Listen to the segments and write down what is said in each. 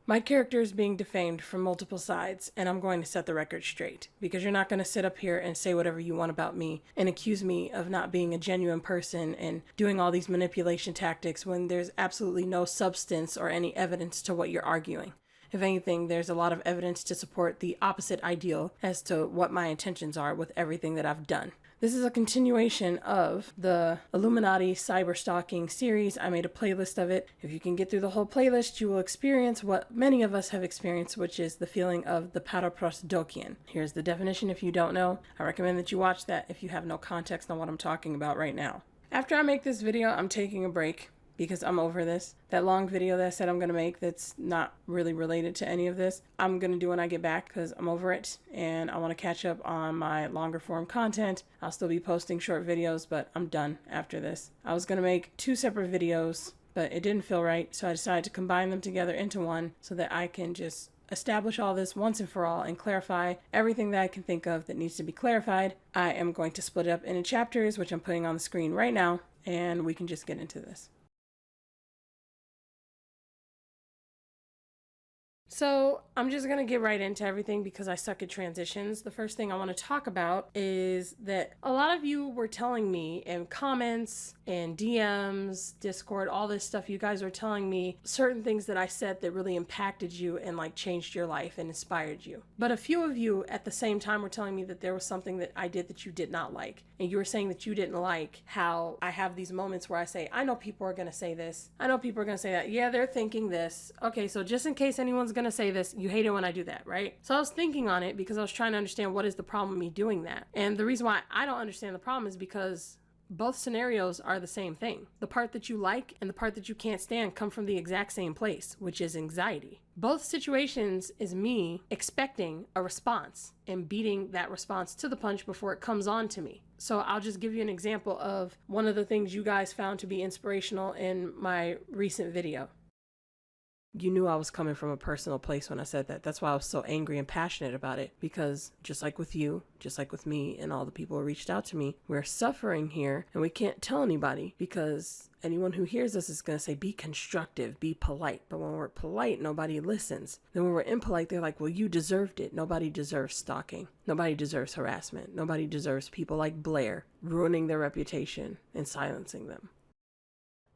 My character is being defamed from multiple sides, and I'm going to set the record straight, because you're not going to sit up here and say whatever you want about me and accuse me of not being a genuine person and doing all these manipulation tactics when there's absolutely no substance or any evidence to what you're arguing. If anything, there's a lot of evidence to support the opposite ideal as to what my intentions are with everything that I've done. This is a continuation of the Illuminati Cyberstalking series. I made a playlist of it. If you can get through the whole playlist, you will experience what many of us have experienced, which is the feeling of the paraprosdokian. Here's the definition if you don't know. I recommend that you watch that if you have no context on what I'm talking about right now. After I make this video, I'm taking a break because I'm over this. That long video that I said I'm going to make that's not really related to any of this, I'm going to do when I get back because I'm over it and I want to catch up on my longer form content. I'll still be posting short videos, but I'm done after this. I was going to make 2 separate videos, but it didn't feel right, so I decided to combine them together into one so that I can just establish all this once and for all and clarify everything that I can think of that needs to be clarified. I am going to split it up into chapters, which I'm putting on the screen right now, and we can just get into this. So I'm just going to get right into everything because I suck at transitions. The first thing I want to talk about is that a lot of you were telling me in comments and DMs, Discord, all this stuff, you guys were telling me certain things that I said that really impacted you and like changed your life and inspired you. But a few of you at the same time were telling me that there was something that I did that you did not like. And you were saying that you didn't like how I have these moments where I say, I know people are going to say this. I know people are going to say that. Yeah, they're thinking this. Okay, so just in case anyone's going to say this, you hate it when I do that, right? So I was thinking on it because I was trying to understand what is the problem with me doing that. And the reason why I don't understand the problem is because both scenarios are the same thing. The part that you like and the part that you can't stand come from the exact same place, which is anxiety. Both situations is me expecting a response and beating that response to the punch before it comes on to me. So I'll just give you an example of one of the things you guys found to be inspirational in my recent video. You knew I was coming from a personal place when I said that. That's why I was so angry and passionate about it, because just like with you, just like with me and all the people who reached out to me, we're suffering here and we can't tell anybody because anyone who hears us is going to say, be constructive, be polite. But when we're polite, nobody listens. Then when we're impolite, they're like, well, you deserved it. Nobody deserves stalking. Nobody deserves harassment. Nobody deserves people like Blair ruining their reputation and silencing them.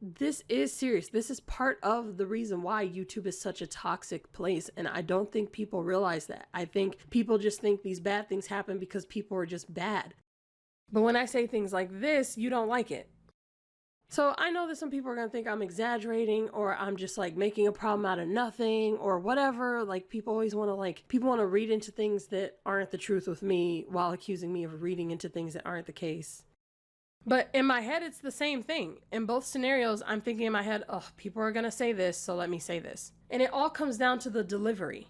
This is serious. This is part of the reason why YouTube is such a toxic place. And I don't think people realize that. I think people just think these bad things happen because people are just bad. But when I say things like this, you don't like it. So I know that some people are going to think I'm exaggerating or I'm just like making a problem out of nothing or whatever. Like people always want to people want to read into things that aren't the truth with me while accusing me of reading into things that aren't the case. But in my head, it's the same thing. In both scenarios, I'm thinking in my head, oh, people are going to say this, so let me say this. And it all comes down to the delivery.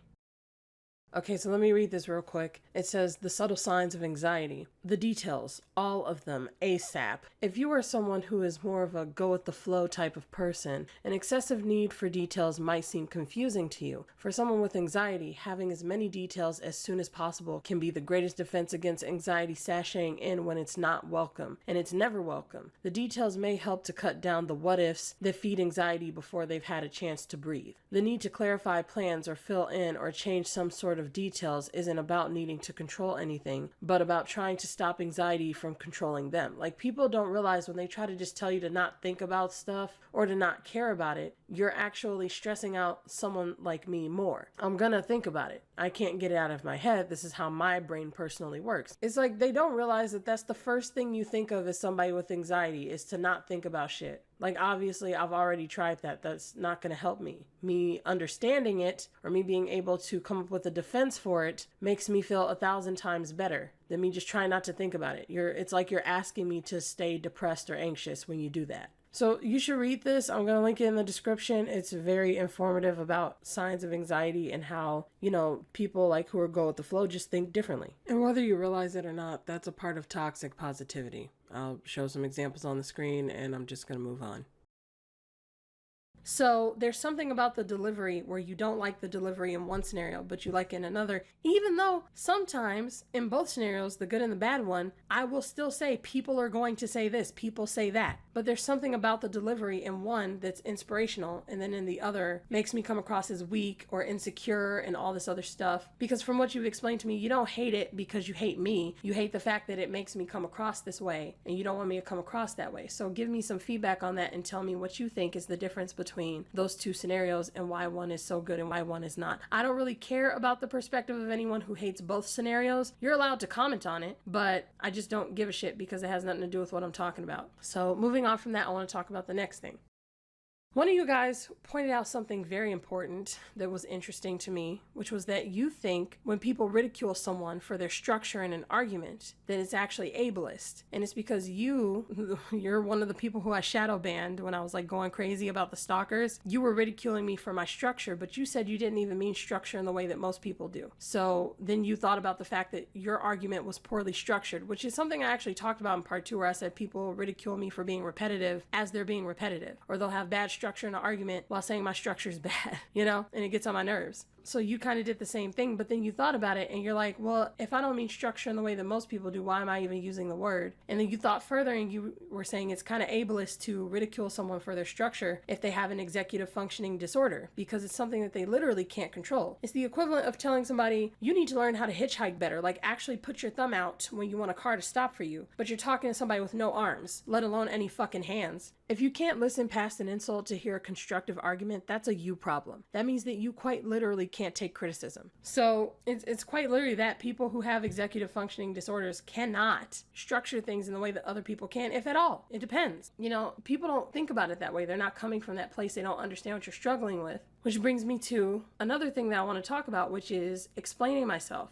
Okay, so let me read this real quick. It says, the subtle signs of anxiety. The details, all of them, ASAP. If you are someone who is more of a go-with-the-flow type of person, an excessive need for details might seem confusing to you. For someone with anxiety, having as many details as soon as possible can be the greatest defense against anxiety sashaying in when it's not welcome, and it's never welcome. The details may help to cut down the what-ifs that feed anxiety before they've had a chance to breathe. The need to clarify plans or fill in or change some sort of details isn't about needing to control anything, but about trying to stop anxiety from controlling them. Like, people don't realize when they try to just tell you to not think about stuff or to not care about it, you're actually stressing out someone like me more. I'm gonna think about it. I can't get it out of my head. This is how my brain personally works. It's like they don't realize that that's the first thing you think of as somebody with anxiety, is to not think about shit. Like, obviously, I've already tried that. That's not going to help me. Me understanding it or me being able to come up with a defense for it makes me feel 1,000 times better than me just trying not to think about it. It's like you're asking me to stay depressed or anxious when you do that. So you should read this. I'm going to link it in the description. It's very informative about signs of anxiety and how, people like who are go with the flow just think differently. And whether you realize it or not, that's a part of toxic positivity. I'll show some examples on the screen and I'm just going to move on. So there's something about the delivery where you don't like the delivery in one scenario, but you like in another, even though sometimes in both scenarios, the good and the bad one, I will still say people are going to say this, people say that. But there's something about the delivery in one that's inspirational, and then in the other makes me come across as weak or insecure and all this other stuff. Because from what you've explained to me, you don't hate it because you hate me. You hate the fact that it makes me come across this way, and you don't want me to come across that way. So give me some feedback on that and tell me what you think is the difference between those two scenarios and why one is so good and why one is not. I don't really care about the perspective of anyone who hates both scenarios. You're allowed to comment on it, but I just don't give a shit because it has nothing to do with what I'm talking about. So moving on from that, I want to talk about the next thing. One of you guys pointed out something very important that was interesting to me, which was that you think when people ridicule someone for their structure in an argument, that it's actually ableist. And it's because you're one of the people who I shadow banned when I was like going crazy about the stalkers. You were ridiculing me for my structure, but you said you didn't even mean structure in the way that most people do. So then you thought about the fact that your argument was poorly structured, which is something I actually talked about in part 2, where I said people ridicule me for being repetitive as they're being repetitive, or they'll have bad structure in an argument while saying my structure is bad, you know, and it gets on my nerves. So you kind of did the same thing, but then you thought about it and you're like, well, if I don't mean structure in the way that most people do, why am I even using the word? And then you thought further and you were saying it's kind of ableist to ridicule someone for their structure if they have an executive functioning disorder, because it's something that they literally can't control. It's the equivalent of telling somebody, you need to learn how to hitchhike better, like actually put your thumb out when you want a car to stop for you, but you're talking to somebody with no arms, let alone any fucking hands. If you can't listen past an insult to hear a constructive argument, that's a you problem. That means that you quite literally can't take criticism. So it's quite literally that people who have executive functioning disorders cannot structure things in the way that other people can, if at all. It depends. You know, people don't think about it that way. They're not coming from that place. They don't understand what you're struggling with. Which brings me to another thing that I want to talk about, which is explaining myself.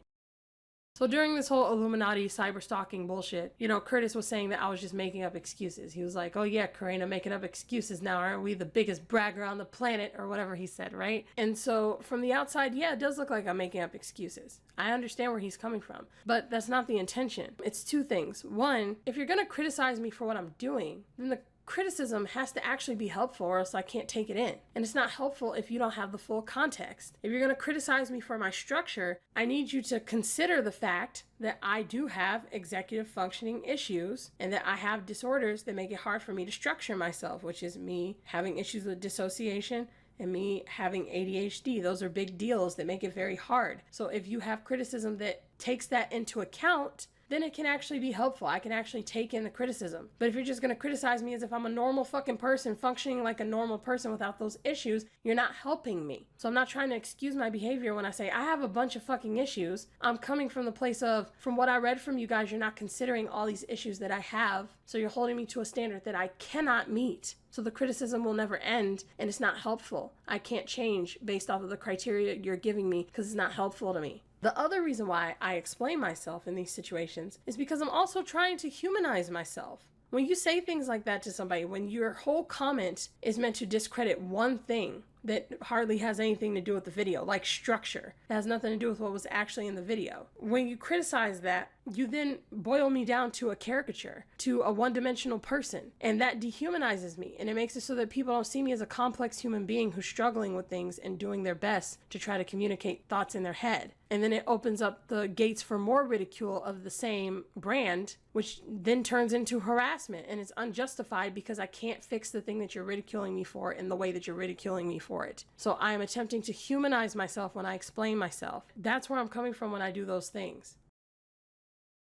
So during this whole Illuminati cyberstalking bullshit, you know, Curtis was saying that I was just making up excuses. He was like, oh yeah, Kurena, making up excuses now. Aren't we the biggest bragger on the planet? Or whatever he said, right? And so from the outside, yeah, it does look like I'm making up excuses. I understand where he's coming from, but that's not the intention. It's two things. One, if you're going to criticize me for what I'm doing, then the criticism has to actually be helpful, or else I can't take it in. And it's not helpful if you don't have the full context. If you're going to criticize me for my structure, I need you to consider the fact that I do have executive functioning issues and that I have disorders that make it hard for me to structure myself, which is me having issues with dissociation and me having ADHD. Those are big deals that make it very hard. So if you have criticism that takes that into account, then it can actually be helpful. I can actually take in the criticism. But if you're just going to criticize me as if I'm a normal fucking person functioning like a normal person without those issues, you're not helping me. So I'm not trying to excuse my behavior when I say I have a bunch of fucking issues. I'm coming from the place of, from what I read from you guys, you're not considering all these issues that I have. So you're holding me to a standard that I cannot meet. So the criticism will never end and it's not helpful. I can't change based off of the criteria you're giving me because it's not helpful to me. The other reason why I explain myself in these situations is because I'm also trying to humanize myself. When you say things like that to somebody, when your whole comment is meant to discredit one thing that hardly has anything to do with the video, like structure, that has nothing to do with what was actually in the video. When you criticize that, you then boil me down to a caricature, to a one-dimensional person, and that dehumanizes me, and it makes it so that people don't see me as a complex human being who's struggling with things and doing their best to try to communicate thoughts in their head. And then it opens up the gates for more ridicule of the same brand, which then turns into harassment, and it's unjustified because I can't fix the thing that you're ridiculing me for in the way that you're ridiculing me for it. So I am attempting to humanize myself when I explain myself. That's where I'm coming from when I do those things.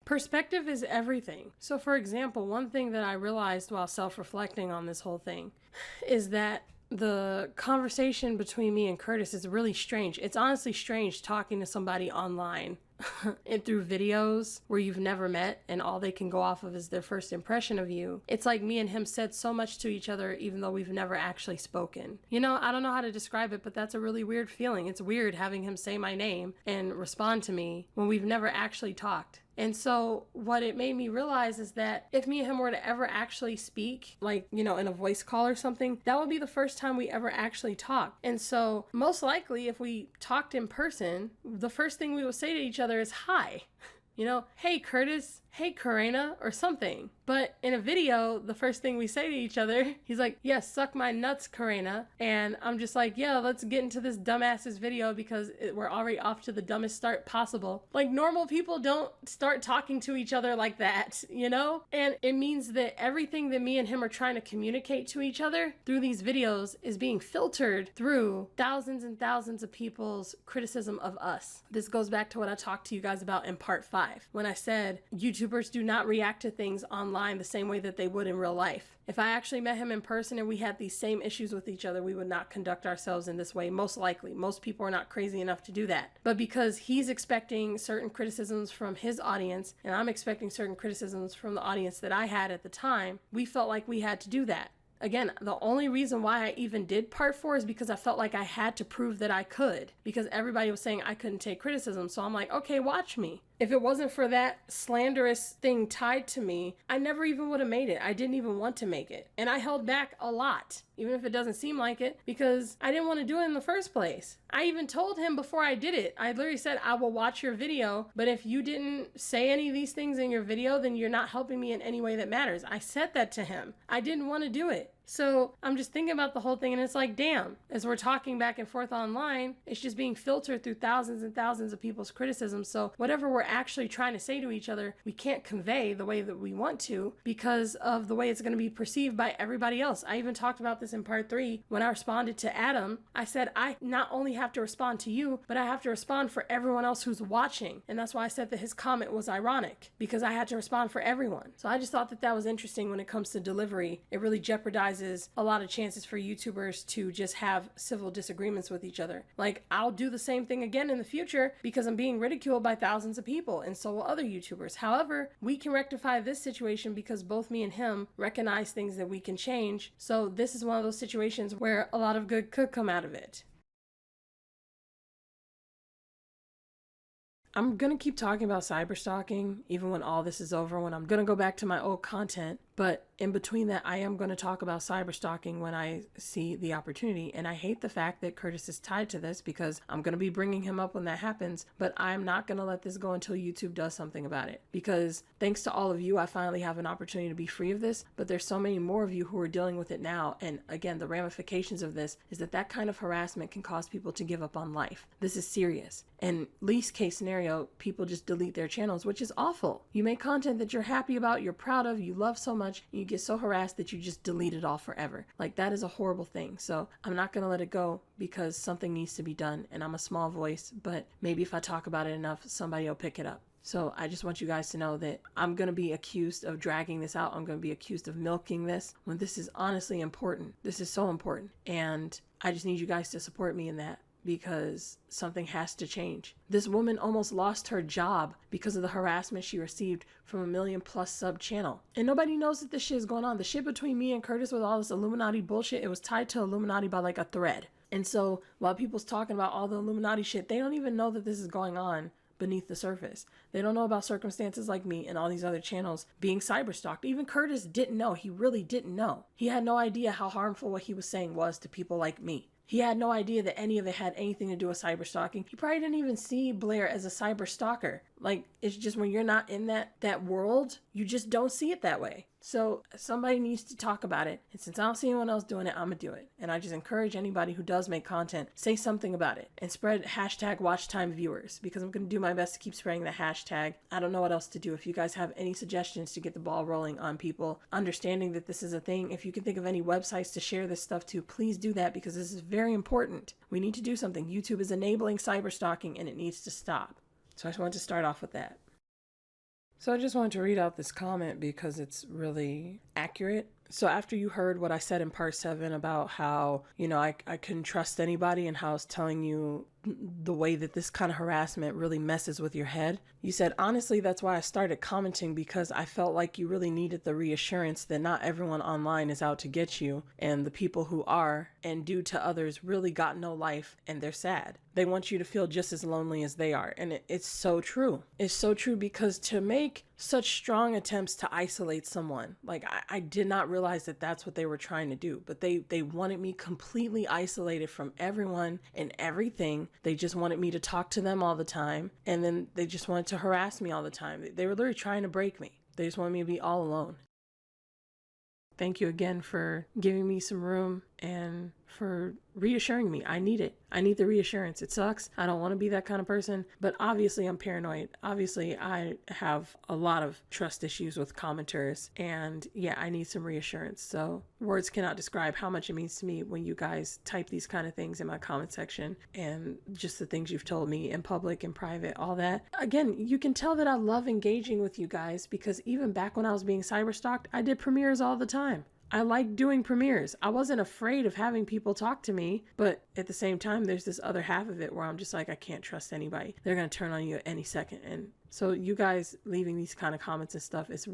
Perspective is everything. So for example, one thing that I realized while self-reflecting on this whole thing is that the conversation between me and Curtis is really strange. It's honestly strange talking to somebody online and through videos where you've never met and all they can go off of is their first impression of you. It's like me and him said so much to each other even though we've never actually spoken. You know, I don't know how to describe it, but that's a really weird feeling. It's weird having him say my name and respond to me when we've never actually talked. And so what it made me realize is that if me and him were to ever actually speak, like, you know, in a voice call or something, that would be the first time we ever actually talk. And so most likely if we talked in person, the first thing we would say to each other is hi. you know, hey Curtis, hey Kurena, or something. But in a video, the first thing we say to each other, he's like, yes, suck my nuts, Kurena. And I'm just like, yeah, let's get into this dumbass's video because we're already off to the dumbest start possible. Like, normal people don't start talking to each other like that, you know? And it means that everything that me and him are trying to communicate to each other through these videos is being filtered through thousands and thousands of people's criticism of us. This goes back to what I talked to you guys about in part 5, when I said YouTubers do not react to things online the same way that they would in real life. If I actually met him in person and we had these same issues with each other, we would not conduct ourselves in this way, most likely. Most people are not crazy enough to do that. But because he's expecting certain criticisms from his audience, and I'm expecting certain criticisms from the audience that I had at the time, we felt like we had to do that. Again, the only reason why I even did part 4 is because I felt like I had to prove that I could, because everybody was saying I couldn't take criticism. So I'm like, okay, watch me. If it wasn't for that slanderous thing tied to me, I never even would have made it. I didn't even want to make it. And I held back a lot, even if it doesn't seem like it, because I didn't want to do it in the first place. I even told him before I did it, I literally said, I will watch your video, but if you didn't say any of these things in your video, then you're not helping me in any way that matters. I said that to him. I didn't want to do it. So I'm just thinking about the whole thing, and it's like, damn, as we're talking back and forth online, it's just being filtered through thousands and thousands of people's criticism. So whatever we're actually trying to say to each other, we can't convey the way that we want to because of the way it's going to be perceived by everybody else. I even talked about this in part 3 when I responded to Adam. I said, I not only have to respond to you, but I have to respond for everyone else who's watching. And that's why I said that his comment was ironic, because I had to respond for everyone. So I just thought that that was interesting when it comes to delivery. It really jeopardizes a lot of chances for YouTubers to just have civil disagreements with each other. Like, I'll do the same thing again in the future because I'm being ridiculed by thousands of people, and so will other YouTubers. However, we can rectify this situation because both me and him recognize things that we can change. So this is one of those situations where a lot of good could come out of it. I'm gonna keep talking about cyberstalking even when all this is over, when I'm gonna go back to my old content. But in between that, I am going to talk about cyberstalking when I see the opportunity. And I hate the fact that Curtis is tied to this because I'm going to be bringing him up when that happens. But I'm not going to let this go until YouTube does something about it. Because thanks to all of you, I finally have an opportunity to be free of this. But there's so many more of you who are dealing with it now. And again, the ramifications of this is that that kind of harassment can cause people to give up on life. This is serious. And least case scenario, people just delete their channels, which is awful. You make content that you're happy about, you're proud of, you love so much, and you get so harassed that you just delete it all forever. Like, that is a horrible thing. So I'm not going to let it go because something needs to be done. And I'm a small voice, but maybe if I talk about it enough, somebody will pick it up. So I just want you guys to know that I'm going to be accused of dragging this out. I'm going to be accused of milking this when this is honestly important. This is so important. And I just need you guys to support me in that, because something has to change. This woman almost lost her job because of the harassment she received from a 1 million+ sub channel. And nobody knows that this shit is going on. The shit between me and Curtis with all this Illuminati bullshit, it was tied to Illuminati by like a thread. And so while people's talking about all the Illuminati shit, they don't even know that this is going on beneath the surface. They don't know about circumstances like me and all these other channels being cyberstalked. Even Curtis didn't know. He really didn't know. He had no idea how harmful what he was saying was to people like me. He had no idea that any of it had anything to do with cyberstalking. He probably didn't even see Blair as a cyberstalker. Like, it's just when you're not in that world, you just don't see it that way. So somebody needs to talk about it. And since I don't see anyone else doing it, I'm gonna do it. And I just encourage anybody who does make content, say something about it and spread hashtag WatchTimeViewers, because I'm gonna do my best to keep spreading the hashtag. I don't know what else to do. If you guys have any suggestions to get the ball rolling on people understanding that this is a thing, if you can think of any websites to share this stuff to, please do that, because this is very important. We need to do something. YouTube is enabling cyberstalking and it needs to stop. So I just wanted to start off with that. So I just wanted to read out this comment because it's really accurate. So after you heard what I said in part 7 about how, you know, I couldn't trust anybody and how I was telling you the way that this kind of harassment really messes with your head, you said, honestly, that's why I started commenting, because I felt like you really needed the reassurance that not everyone online is out to get you, and the people who are and do to others really got no life and they're sad. they want you to feel just as lonely as they are. And it's so true. It's so true, because to make such strong attempts to isolate someone, like I did not realize that that's what they were trying to do, but they wanted me completely isolated from everyone and everything. They just wanted me to talk to them all the time, and then they just wanted to harass me all the time. They were literally trying to break me. They just wanted me to be all alone. Thank you again for giving me some room and for reassuring me. I need it. I need the reassurance. It sucks. I don't want to be that kind of person, but obviously I'm paranoid. Obviously I have a lot of trust issues with commenters, and yeah, I need some reassurance. So words cannot describe how much it means to me when you guys type these kind of things in my comment section, and just the things you've told me in public and private, all that. Again, you can tell that I love engaging with you guys, because even back when I was being cyberstalked, I did premieres all the time. I like doing premieres. I wasn't afraid of having people talk to me, but at the same time, there's this other half of it where I'm just like, I can't trust anybody. They're going to turn on you at any second. And so you guys leaving these kind of comments and stuff, it's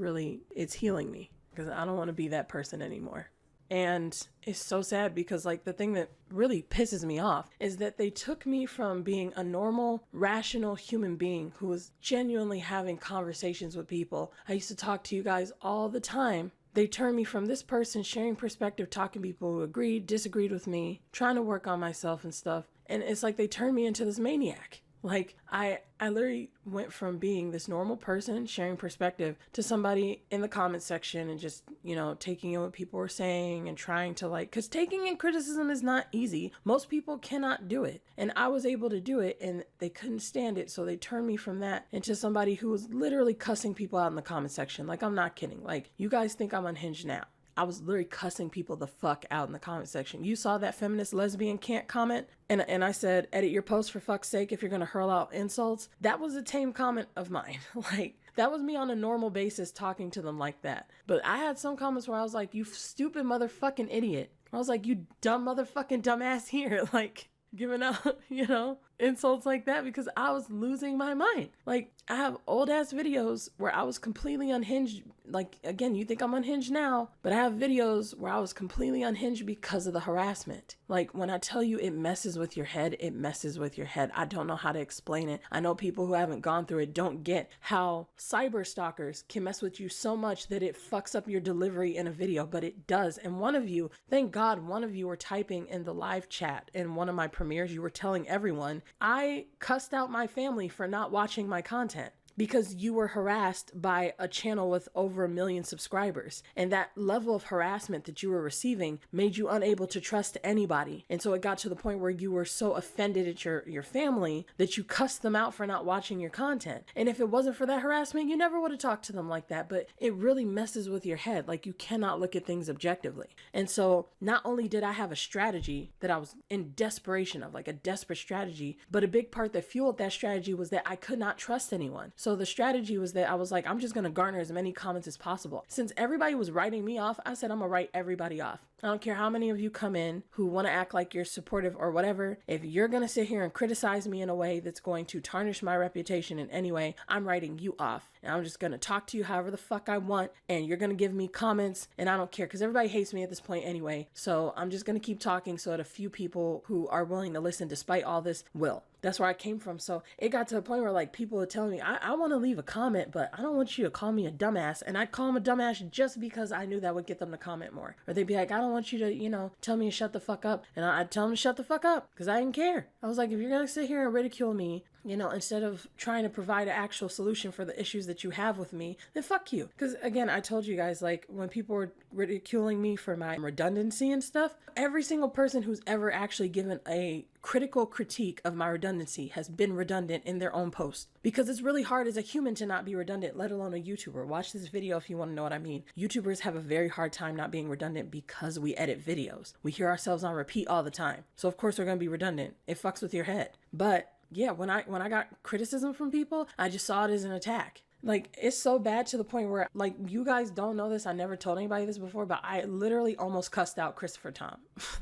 healing me, because I don't want to be that person anymore. And it's so sad, because like the thing that really pisses me off is that they took me from being a normal, rational human being who was genuinely having conversations with people. I used to talk to you guys all the time. They turned me from this person sharing perspective, talking to people who agreed, disagreed with me, trying to work on myself and stuff. And it's like they turned me into this maniac. Like I literally went from being this normal person sharing perspective to somebody in the comment section and just, you know, taking in what people were saying and trying to like, because taking in criticism is not easy. Most people cannot do it. And I was able to do it, and they couldn't stand it. So they turned me from that into somebody who was literally cussing people out in the comment section. Like, I'm not kidding. Like, you guys think I'm unhinged now. I was literally cussing people the fuck out in the comment section. You saw that feminist lesbian can't comment, and I said, edit your post for fuck's sake if you're gonna hurl out insults. That was a tame comment of mine. Like, that was me on a normal basis talking to them like that. But I had some comments where I was like, you stupid motherfucking idiot. I was like, you dumb motherfucking dumbass here. Like, giving out, you know, insults like that, because I was losing my mind. Like, I have old ass videos where I was completely unhinged. Like, again, you think I'm unhinged now, but I have videos where I was completely unhinged because of the harassment. Like, when I tell you it messes with your head, it messes with your head. I don't know how to explain it. I know people who haven't gone through it don't get how cyberstalkers can mess with you so much that it fucks up your delivery in a video, but it does. And one of you, thank God, one of you were typing in the live chat in one of my premieres, you were telling everyone, I cussed out my family for not watching my content because you were harassed by a channel with over 1 million subscribers. And that level of harassment that you were receiving made you unable to trust anybody. And so it got to the point where you were so offended at your family that you cussed them out for not watching your content. And if it wasn't for that harassment, you never would have talked to them like that. But it really messes with your head. Like, you cannot look at things objectively. And so not only did I have a strategy that I was in desperation of, like a desperate strategy, but a big part that fueled that strategy was that I could not trust anyone. So the strategy was that I was like, I'm just going to garner as many comments as possible. Since everybody was writing me off, I said, I'm going to write everybody off. I don't care how many of you come in who want to act like you're supportive or whatever. If you're going to sit here and criticize me in a way that's going to tarnish my reputation in any way, I'm writing you off. And I'm just going to talk to you however the fuck I want. And you're going to give me comments, and I don't care, because everybody hates me at this point anyway. So I'm just going to keep talking so that a few people who are willing to listen despite all this will. That's where I came from. So it got to a point where like people were telling me, I want to leave a comment, but I don't want you to call me a dumbass. And I'd call them a dumbass just because I knew that would get them to comment more. Or they'd be like, I don't want you to, you know, tell me to shut the fuck up. And I'd tell them to shut the fuck up because I didn't care. I was like, if you're going to sit here and ridicule me, you know, instead of trying to provide an actual solution for the issues that you have with me, then fuck you. Because again, I told you guys, like when people were ridiculing me for my redundancy and stuff, every single person who's ever actually given a critical critique of my redundancy has been redundant in their own post. Because it's really hard as a human to not be redundant, let alone a YouTuber. Watch this video if you want to know what I mean. YouTubers have a very hard time not being redundant because we edit videos. We hear ourselves on repeat all the time. So of course we're going to be redundant. It fucks with your head. But yeah, when I got criticism from people, I just saw it as an attack. Like, it's so bad to the point where, like, you guys don't know this. I never told anybody this before, but I literally almost cussed out Christopher Tom.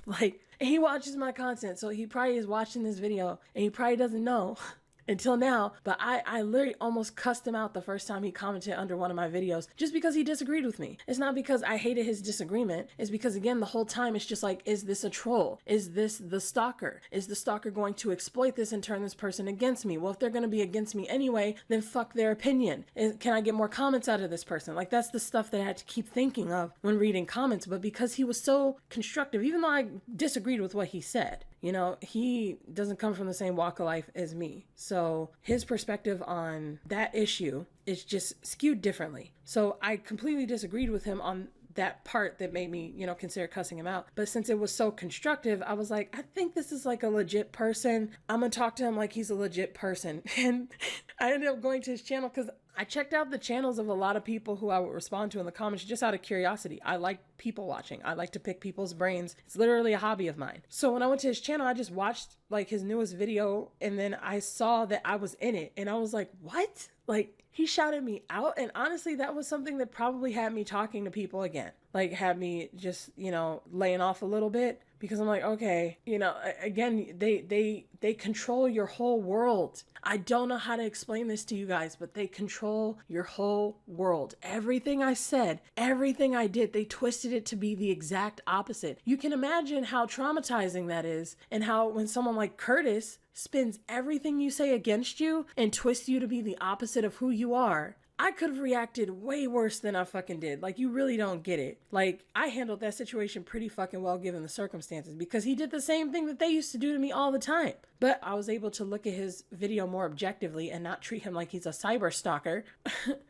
Like, he watches my content, so he probably is watching this video, and he probably doesn't know until now. But I literally almost cussed him out the first time he commented under one of my videos just because he disagreed with me. It's not because I hated his disagreement. It's because, again, the whole time it's just like, is this a troll? Is this the stalker? Is the stalker going to exploit this and turn this person against me? Well, if they're going to be against me anyway, then fuck their opinion. Can I get more comments out of this person? Like, that's the stuff that I had to keep thinking of when reading comments. But because he was so constructive, even though I disagreed with what he said, you know, he doesn't come from the same walk of life as me. So his perspective on that issue is just skewed differently. So I completely disagreed with him on that part that made me, you know, consider cussing him out. But since it was so constructive, I was like, I think this is like a legit person. I'm gonna talk to him like he's a legit person. And I ended up going to his channel because I checked out the channels of a lot of people who I would respond to in the comments just out of curiosity. I like people watching. I like to pick people's brains. It's literally a hobby of mine. So when I went to his channel, I just watched like his newest video, and then I saw that I was in it, and I was like, what? Like, he shouted me out. And honestly, that was something that probably had me talking to people again, like had me just, you know, laying off a little bit, because I'm like, okay, you know, again, they control your whole world. I don't know how to explain this to you guys, but they control your whole world. Everything I said, everything I did, they twisted it to be the exact opposite. You can imagine how traumatizing that is, and how when someone like Curtis spins everything you say against you and twists you to be the opposite of who you are. I could have reacted way worse than I fucking did. Like, you really don't get it. Like, I handled that situation pretty fucking well given the circumstances, because he did the same thing that they used to do to me all the time. But I was able to look at his video more objectively and not treat him like he's a cyberstalker.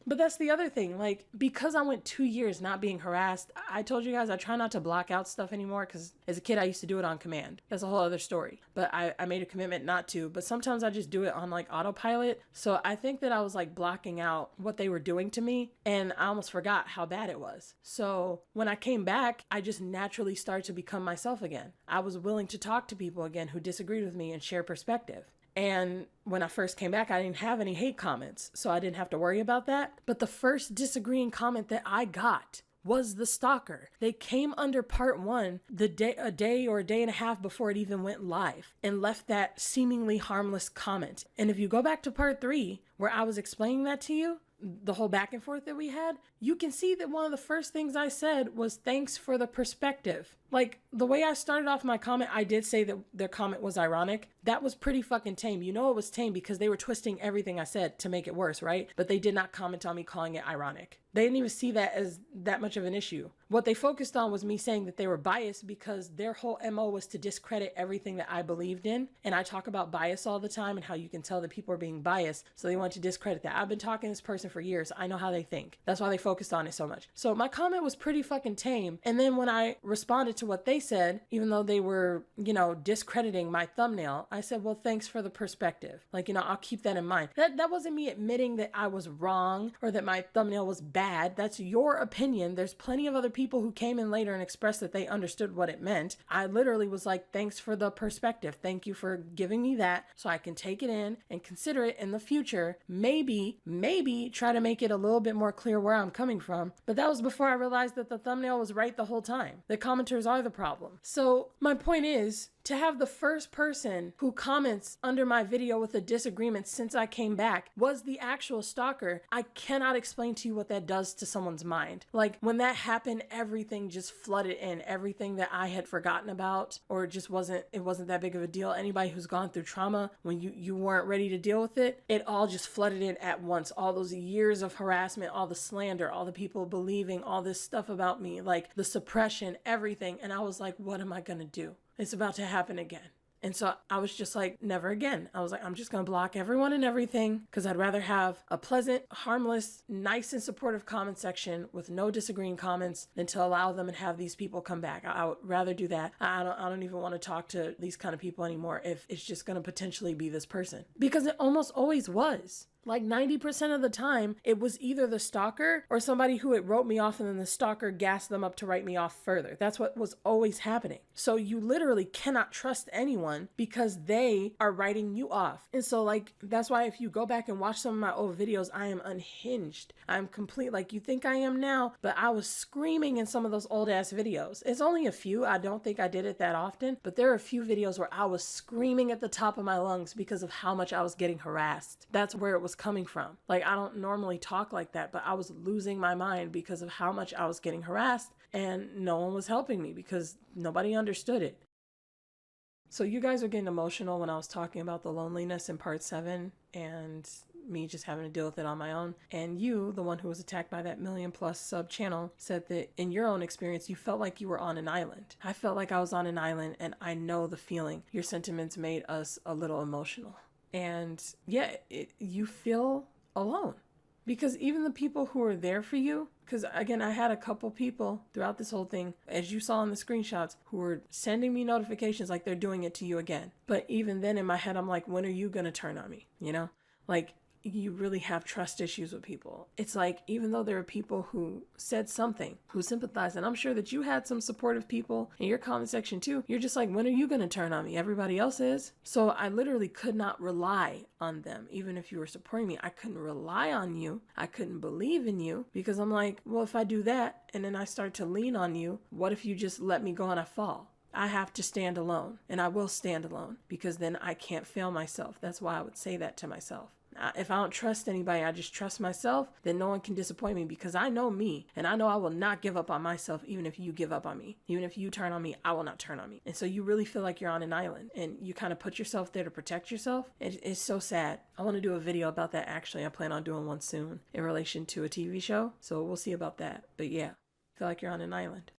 But that's the other thing. Like, because I went 2 years not being harassed, I told you guys I try not to block out stuff anymore, because as a kid I used to do it on command. That's a whole other story. But I made a commitment not to. But sometimes I just do it on like autopilot. So I think that I was like blocking out what they were doing to me, and I almost forgot how bad it was. So when I came back, I just naturally started to become myself again. I was willing to talk to people again who disagreed with me and share perspective. And when I first came back, I didn't have any hate comments, so I didn't have to worry about that. But the first disagreeing comment that I got was the stalker. They came under part 1 a day or a day and a half before it even went live, and left that seemingly harmless comment. And if you go back to part 3, where I was explaining that to you, the whole back and forth that we had, you can see that one of the first things I said was thanks for the perspective. Like, the way I started off my comment, I did say that their comment was ironic. That was pretty fucking tame. You know it was tame because they were twisting everything I said to make it worse, right? But they did not comment on me calling it ironic. They didn't even see that as that much of an issue. What they focused on was me saying that they were biased, because their whole MO was to discredit everything that I believed in. And I talk about bias all the time and how you can tell that people are being biased. So they want to discredit that. I've been talking to this person for years. I know how they think. That's why they focused on it so much. So my comment was pretty fucking tame. And then when I responded to what they said, even though they were, you know, discrediting my thumbnail, I said, well, thanks for the perspective. Like, you know, I'll keep that in mind. That wasn't me admitting that I was wrong or that my thumbnail was bad. That's your opinion. There's plenty of other people who came in later and expressed that they understood what it meant. I literally was like, thanks for the perspective. Thank you for giving me that so I can take it in and consider it in the future. Maybe try to make it a little bit more clear where I'm coming from. But that was before I realized that the thumbnail was right the whole time. The commenters are the problem. So my point is, to have the first person who comments under my video with a disagreement since I came back was the actual stalker, I cannot explain to you what that does to someone's mind. Like, when that happened, everything just flooded in. Everything that I had forgotten about, or just wasn't that big of a deal. Anybody who's gone through trauma, when you weren't ready to deal with it, it all just flooded in at once. All those years of harassment, all the slander, all the people believing all this stuff about me, like the suppression, everything. And I was like, what am I gonna do? It's about to happen again. And so I was just like, never again. I was like, I'm just going to block everyone and everything, because I'd rather have a pleasant, harmless, nice and supportive comment section with no disagreeing comments than to allow them and have these people come back. I would rather do that. I don't even want to talk to these kind of people anymore if it's just going to potentially be this person, because it almost always was. Like 90% of the time, it was either the stalker or somebody who had wrote me off and then the stalker gassed them up to write me off further. That's what was always happening. So you literally cannot trust anyone because they are writing you off. And so like, that's why if you go back and watch some of my old videos, I am unhinged. I'm complete, like you think I am now, but I was screaming in some of those old ass videos. It's only a few. I don't think I did it that often, but there are a few videos where I was screaming at the top of my lungs because of how much I was getting harassed. That's where it was coming from. Like, I don't normally talk like that, but I was losing my mind because of how much I was getting harassed, and no one was helping me because nobody understood it. So you guys are getting emotional when I was talking about the loneliness in part 7 and me just having to deal with it on my own. And you, the one who was attacked by that 1 million+ sub channel, said that in your own experience, you felt like you were on an island. I felt like I was on an island, and I know the feeling. Your sentiments made us a little emotional. And yeah, you feel alone because even the people who are there for you, because again, I had a couple people throughout this whole thing, as you saw in the screenshots, who were sending me notifications like they're doing it to you again. But even then in my head, I'm like, when are you going to turn on me? You know, like, you really have trust issues with people. It's like, even though there are people who said something, who sympathized, and I'm sure that you had some supportive people in your comment section too, you're just like, when are you going to turn on me? Everybody else is. So I literally could not rely on them. Even if you were supporting me, I couldn't rely on you. I couldn't believe in you because I'm like, well, if I do that and then I start to lean on you, what if you just let me go and I fall? I have to stand alone, and I will stand alone because then I can't fail myself. That's why I would say that to myself. If I don't trust anybody, I just trust myself, then no one can disappoint me because I know me, and I know I will not give up on myself even if you give up on me. Even if you turn on me, I will not turn on me. And so you really feel like you're on an island, and you kind of put yourself there to protect yourself. It's so sad. I want to do a video about that actually. I plan on doing one soon in relation to a TV show, so we'll see about that. But yeah, I feel like you're on an island.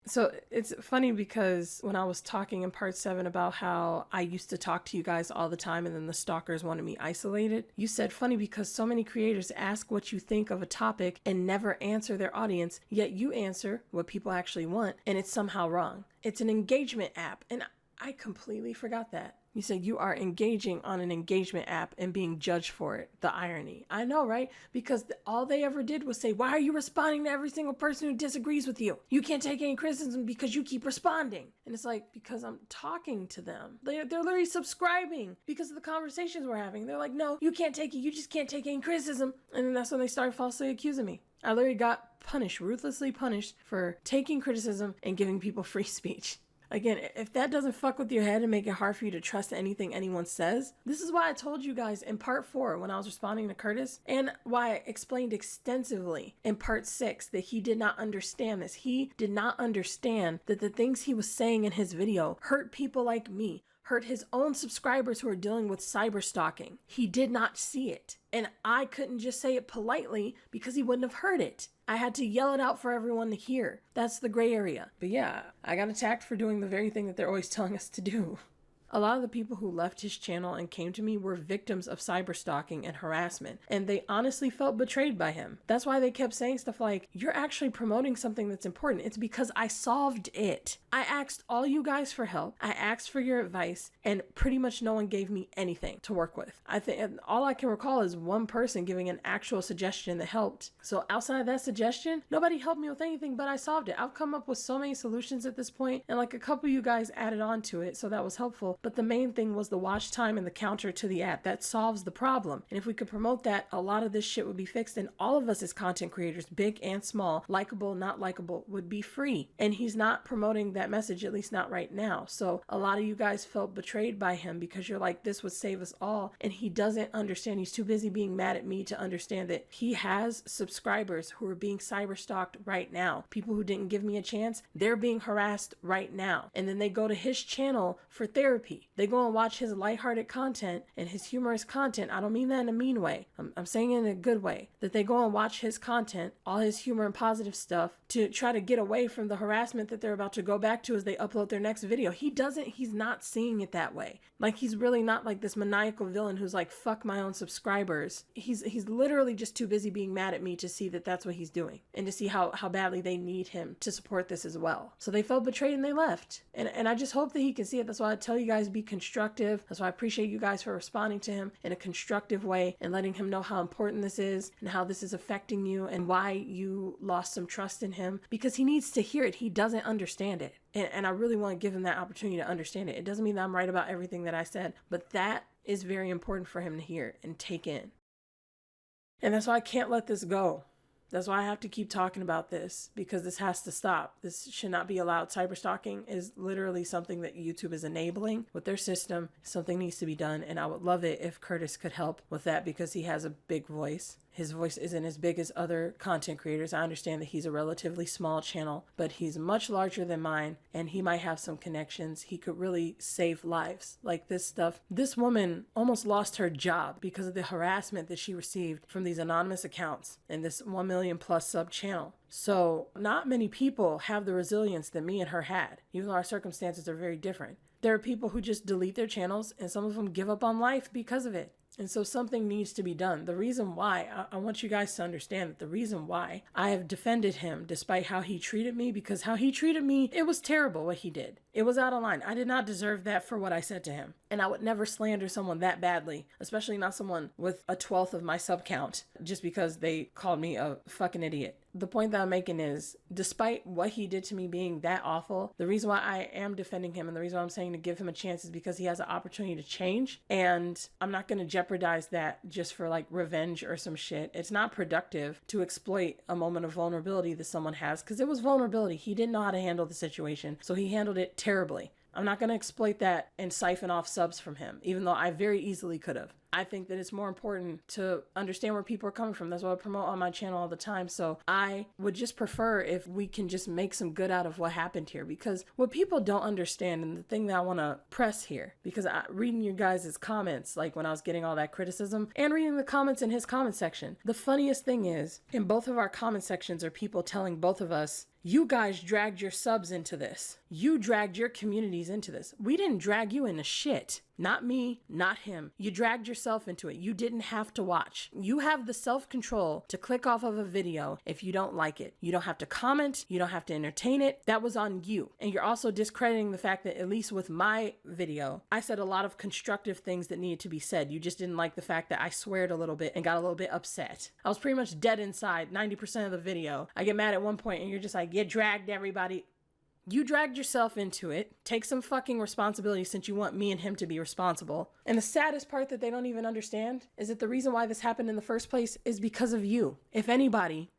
So it's funny because when I was talking in part 7 about how I used to talk to you guys all the time and then the stalkers wanted me isolated, you said funny because so many creators ask what you think of a topic and never answer their audience, yet you answer what people actually want and it's somehow wrong. It's an engagement app, and I completely forgot that. You said you are engaging on an engagement app and being judged for it. The irony. I know, right? Because all they ever did was say, why are you responding to every single person who disagrees with you? You can't take any criticism because you keep responding. And it's like, because I'm talking to them. They're literally subscribing because of the conversations we're having. They're like, no, you can't take it. You just can't take any criticism. And then that's when they started falsely accusing me. I literally got punished, ruthlessly punished for taking criticism and giving people free speech. Again, if that doesn't fuck with your head and make it hard for you to trust anything anyone says, this is why I told you guys in part 4 when I was responding to Curtis, and why I explained extensively in part 6 that he did not understand this. He did not understand that the things he was saying in his video hurt people like me, hurt his own subscribers who are dealing with cyberstalking. He did not see it. And I couldn't just say it politely because he wouldn't have heard it. I had to yell it out for everyone to hear. That's the gray area. But yeah, I got attacked for doing the very thing that they're always telling us to do. A lot of the people who left his channel and came to me were victims of cyberstalking and harassment, and they honestly felt betrayed by him. That's why they kept saying stuff like, you're actually promoting something that's important. It's because I solved it. I asked all you guys for help. I asked for your advice, and pretty much no one gave me anything to work with. I think all I can recall is one person giving an actual suggestion that helped. So outside of that suggestion, nobody helped me with anything, but I solved it. I've come up with so many solutions at this point, and like a couple of you guys added on to it, so that was helpful. But the main thing was the watch time and the counter to the app. That solves the problem. And if we could promote that, a lot of this shit would be fixed, and all of us as content creators, big and small, likable, not likable, would be free. And he's not promoting that message, at least not right now. So a lot of you guys felt betrayed by him because you're like, this would save us all. And he doesn't understand. He's too busy being mad at me to understand that he has subscribers who are being cyberstalked right now. People who didn't give me a chance, they're being harassed right now. And then they go to his channel for therapy. They go and watch his lighthearted content and his humorous content. I don't mean that in a mean way. I'm saying it in a good way. That they go and watch his content, all his humor and positive stuff, to try to get away from the harassment that they're about to go back to as they upload their next video. He's not seeing it that way. Like, he's really not like this maniacal villain who's like, fuck my own subscribers. He's literally just too busy being mad at me to see that that's what he's doing, and to see how badly they need him to support this as well. So they felt betrayed and they left. And I just hope that he can see it. That's why I tell you guys guys be constructive. That's why I appreciate you guys for responding to him in a constructive way and letting him know how important this is and how this is affecting you and why you lost some trust in him, because he needs to hear it. He doesn't understand it. And I really want to give him that opportunity to understand it. It doesn't mean that I'm right about everything that I said, but that is very important for him to hear and take in. And that's why I can't let this go. That's why I have to keep talking about this, because this has to stop. This should not be allowed. Cyberstalking is literally something that YouTube is enabling with their system. Something needs to be done, and I would love it if Curtis could help with that, because he has a big voice. His voice isn't as big as other content creators. I understand that he's a relatively small channel, but he's much larger than mine, and he might have some connections. He could really save lives. Like this stuff. This woman almost lost her job because of the harassment that she received from these anonymous accounts in this 1 million plus sub channel. So not many people have the resilience that me and her had, even though our circumstances are very different. There are people who just delete their channels, and some of them give up on life because of it. And so something needs to be done. The reason why, I want you guys to understand that the reason why I have defended him despite how he treated me, because how he treated me, it was terrible what he did. It was out of line. I did not deserve that for what I said to him. And I would never slander someone that badly, especially not someone with a 1/12 of my sub count, just because they called me a fucking idiot. The point that I'm making is, despite what he did to me being that awful, the reason why I am defending him and the reason why I'm saying to give him a chance is because he has an opportunity to change. And I'm not going to jeopardize that just for like revenge or some shit. It's not productive to exploit a moment of vulnerability that someone has, because it was vulnerability. He didn't know how to handle the situation, so he handled it terribly. I'm not going to exploit that and siphon off subs from him, even though I very easily could have. I think that it's more important to understand where people are coming from. That's what I promote on my channel all the time. So I would just prefer if we can just make some good out of what happened here, because what people don't understand, and the thing that I want to press here, because reading you guys' comments, like when I was getting all that criticism and reading the comments in his comment section, the funniest thing is in both of our comment sections are people telling both of us, you guys dragged your subs into this. You dragged your communities into this. We didn't drag you into shit. Not me, not him. You dragged yourself into it. You didn't have to watch. You have the self-control to click off of a video if you don't like it. You don't have to comment. You don't have to entertain it. That was on you. And you're also discrediting the fact that, at least with my video, I said a lot of constructive things that needed to be said. You just didn't like the fact that I sweared a little bit and got a little bit upset. I was pretty much dead inside 90% of the video. I get mad at one point and you're just like, you dragged everybody. You dragged yourself into it. Take some fucking responsibility, since you want me and him to be responsible. And the saddest part that they don't even understand is that the reason why this happened in the first place is because of you. If anybody